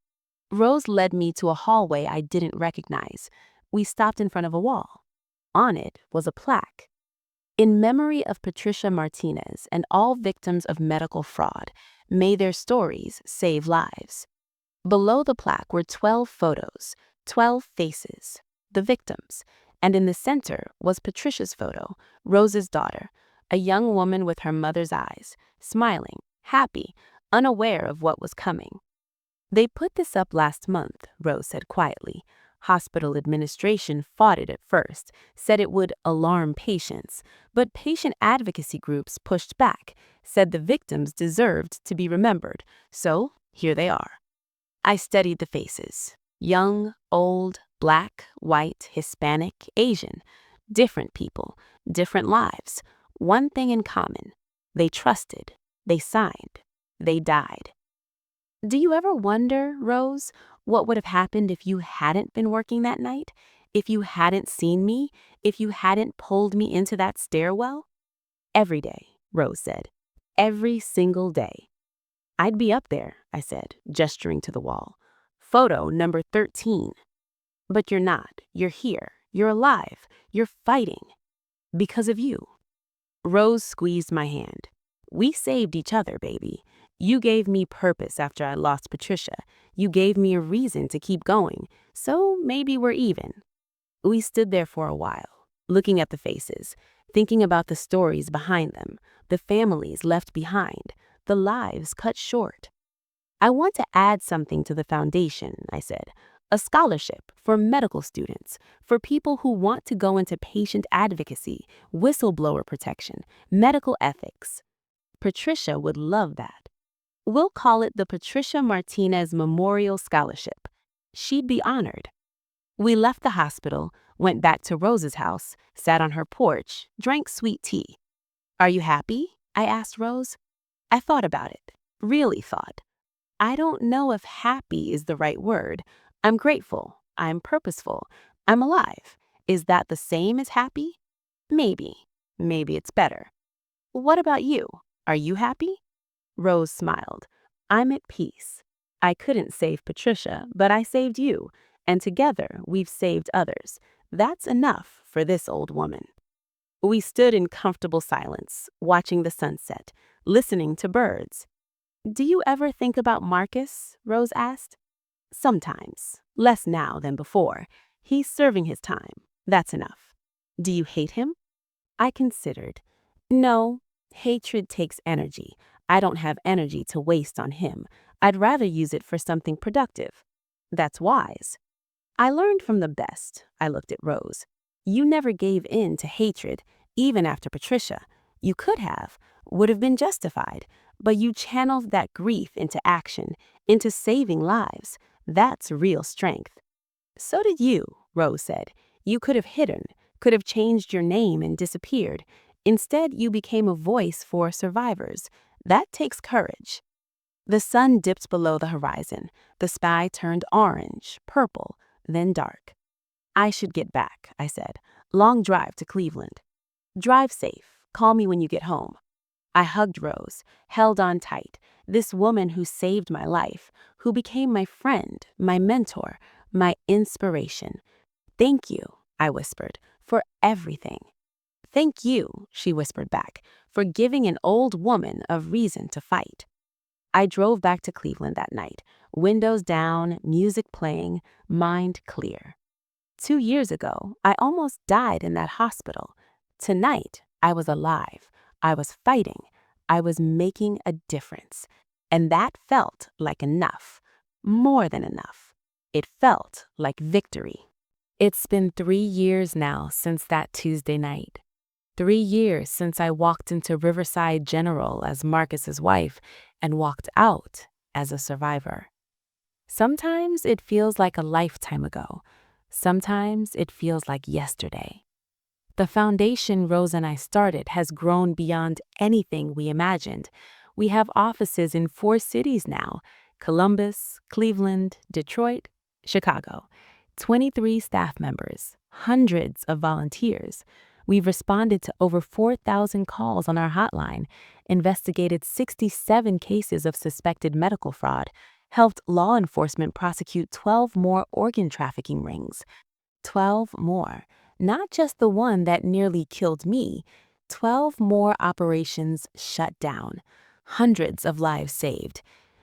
Rose led me to a hallway I didn't recognize. We stopped in front of a wall. On it was a plaque. In memory of Patricia Martinez and all victims of medical fraud, may their stories save lives. Below the plaque were 12 photos, 12 faces, the victims, and in the center was Patricia's photo, Rose's daughter, a young woman with her mother's eyes, smiling, happy, unaware of what was coming. They put this up last month, Rose said quietly. Hospital administration fought it at first, said it would alarm patients, but patient advocacy groups pushed back, said the victims deserved to be remembered, so here they are. I studied the faces. Young, old, black, white, Hispanic, Asian. Different people, different lives. One thing in common. They trusted. They signed. They died. Do you ever wonder, Rose, what would have happened if you hadn't been working that night? If you hadn't seen me? If you hadn't pulled me into that stairwell? Every day, Rose said. Every single day. I'd be up there, I said, gesturing to the wall. Photo number 13. But you're not. You're here. You're alive. You're fighting. Because of you. Rose squeezed my hand. We saved each other, baby. You gave me purpose after I lost Patricia. You gave me a reason to keep going. So maybe we're even. We stood there for a while, looking at the faces, thinking about the stories behind them, the families left behind, the lives cut short. I want to add something to the foundation, I said. A scholarship for medical students, for people who want to go into patient advocacy, whistleblower protection, medical ethics. Patricia would love that. We'll call it the Patricia Martinez Memorial Scholarship. She'd be honored. We left the hospital, went back to Rose's house, sat on her porch, drank sweet tea. Are you happy? I asked Rose. I thought about it, really thought. I don't know if happy is the right word. I'm grateful. I'm purposeful. I'm alive. Is that the same as happy? Maybe. Maybe it's better. What about you? Are you happy? Rose smiled. I'm at peace. I couldn't save Patricia, but I saved you, and together we've saved others. That's enough for this old woman. We stood in comfortable silence, watching the sunset, listening to birds. Do you ever think about Marcus? Rose asked. Sometimes, less now than before. He's serving his time. That's enough. Do you hate him? I considered. No, hatred takes energy. I don't have energy to waste on him. I'd rather use it for something productive. That's wise. I learned from the best. I looked at Rose. You never gave in to hatred, even after Patricia. You could have, would have been justified, but you channeled that grief into action, into saving lives. That's real strength. So did you, Rose said. You could have hidden, could have changed your name and disappeared. Instead, you became a voice for survivors. That takes courage. The sun dipped below the horizon. The sky turned orange, purple, then dark. I should get back, I said. Long drive to Cleveland. Drive safe. Call me when you get home. I hugged Rose, held on tight. This woman who saved my life, who became my friend, my mentor, my inspiration. Thank you, I whispered, for everything. Thank you, she whispered back, for giving an old woman a reason to fight. I drove back to Cleveland that night, windows down, music playing, mind clear. 2 years ago, I almost died in that hospital. Tonight, I was alive. I was fighting. I was making a difference. And that felt like enough. More than enough. It felt like victory. It's been 3 years now since that Tuesday night. 3 years since I walked into Riverside General as Marcus's wife and walked out as a survivor. Sometimes it feels like a lifetime ago. Sometimes it feels like yesterday. The foundation Rose and I started has grown beyond anything we imagined. We have offices in 4 cities now: Columbus, Cleveland, Detroit, Chicago. 23 staff members, hundreds of volunteers. We've responded to over 4,000 calls on our hotline, investigated 67 cases of suspected medical fraud, helped law enforcement prosecute 12 more organ trafficking rings. 12 more. Not just the one that nearly killed me. 12 more operations shut down. Hundreds of lives saved.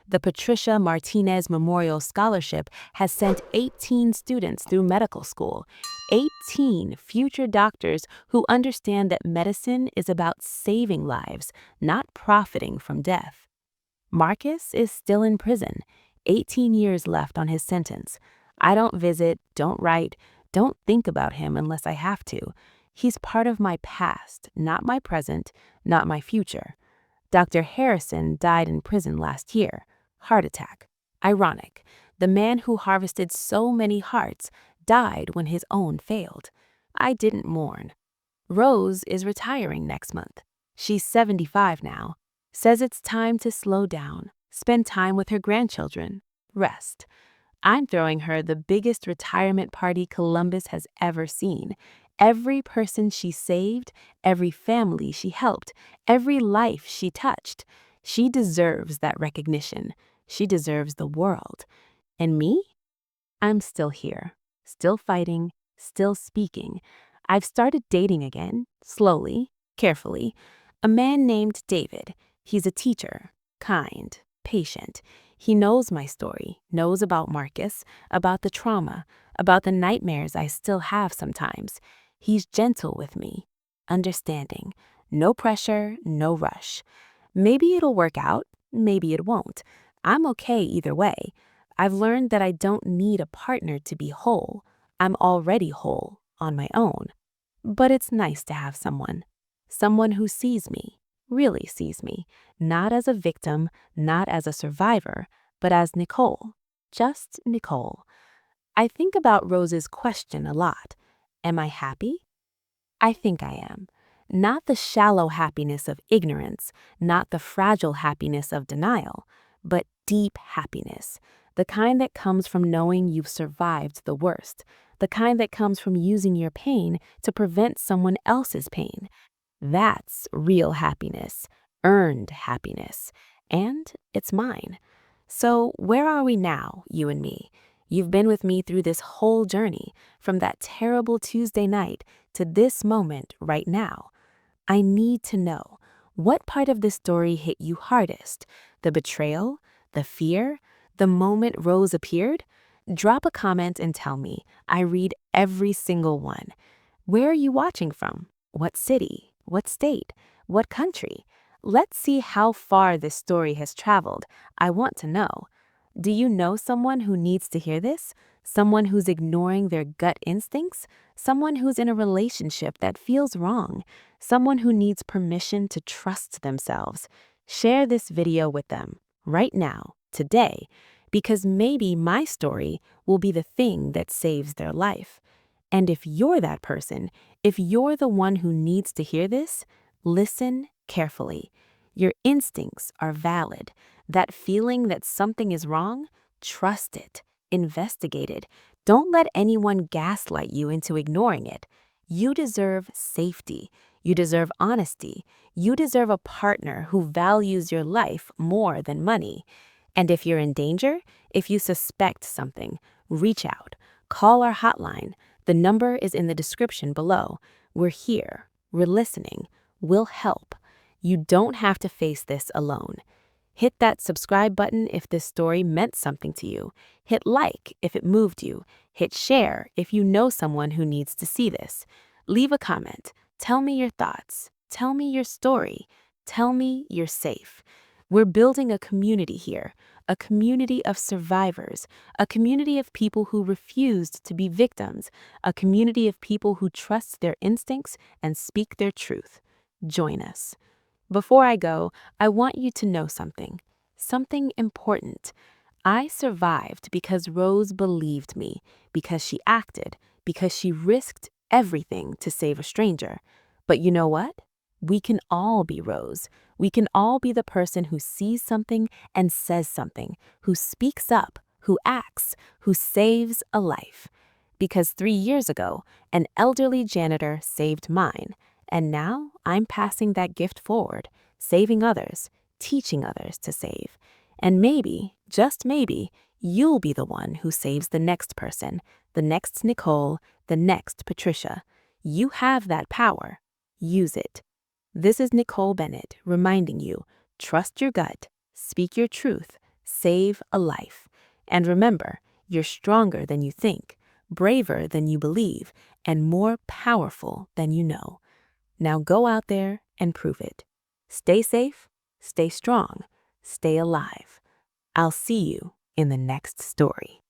The Patricia Martinez Memorial Scholarship has sent 18 students through medical school, 18 future doctors who understand that medicine is about saving lives, not profiting from death. Marcus is still in prison, 18 years left on his sentence. I don't visit, don't write, don't think about him unless I have to. He's part of my past, not my present, not my future. Dr. Harrison died in prison last year. Heart attack. Ironic. The man who harvested so many hearts died when his own failed. I didn't mourn. Rose is retiring next month. She's 75 now. Says it's time to slow down, spend time with her grandchildren, rest. I'm throwing her the biggest retirement party Columbus has ever seen. Every person she saved, every family she helped, every life she touched. She deserves that recognition. She deserves the world. And me? I'm still here, still fighting, still speaking. I've started dating again, slowly, carefully. A man named David. He's a teacher, kind, patient. He knows my story, knows about Marcus, about the trauma, about the nightmares I still have sometimes. He's gentle with me, understanding. No pressure, no rush. Maybe it'll work out, maybe it won't. I'm okay either way. I've learned that I don't need a partner to be whole. I'm already whole on my own. But it's nice to have someone who sees me, really sees me, not as a victim, not as a survivor, but as Nicole, just Nicole. I think about Rose's question a lot. Am I happy? I think I am. Not the shallow happiness of ignorance, not the fragile happiness of denial, but deep happiness, the kind that comes from knowing you've survived the worst, the kind that comes from using your pain to prevent someone else's pain. That's real happiness, earned happiness, and it's mine. So where are we now, you and me? You've been with me through this whole journey, from that terrible Tuesday night to this moment right now. I need to know, what part of this story hit you hardest? The betrayal? The fear? The moment Rose appeared? Drop a comment and tell me. I read every single one. Where are you watching from? What city? What state? What country? Let's see how far this story has traveled. I want to know. Do you know someone who needs to hear this? Someone who's ignoring their gut instincts? Someone who's in a relationship that feels wrong? Someone who needs permission to trust themselves? Share this video with them right now, today, because maybe my story will be the thing that saves their life. And if you're that person, if you're the one who needs to hear this, listen carefully. Your instincts are valid. That feeling that something is wrong, trust it, investigate it. Don't let anyone gaslight you into ignoring it. You deserve safety. You deserve honesty. You deserve a partner who values your life more than money. And if you're in danger, if you suspect something, reach out. Call our hotline. The number is in the description below. We're here. We're listening. We'll help. You don't have to face this alone. Hit that subscribe button if this story meant something to you. Hit like if it moved you. Hit share if you know someone who needs to see this. Leave a comment. Tell me your thoughts. Tell me your story. Tell me you're safe. We're building a community here, a community of survivors, a community of people who refused to be victims, a community of people who trust their instincts and speak their truth. Join us. Before I go, I want you to know something important. I survived because Rose believed me, because she acted, because she risked everything to save a stranger. But you know what? We can all be Rose. We can all be the person who sees something and says something, who speaks up, who acts, who saves a life. Because 3 years ago, an elderly janitor saved mine. And now I'm passing that gift forward, saving others, teaching others to save. And maybe, just maybe, you'll be the one who saves the next person, the next Nicole, the next Patricia. You have that power. Use it. This is Nicole Bennett reminding you, trust your gut, speak your truth, save a life. And remember, you're stronger than you think, braver than you believe, and more powerful than you know. Now go out there and prove it. Stay safe, stay strong, stay alive. I'll see you in the next story.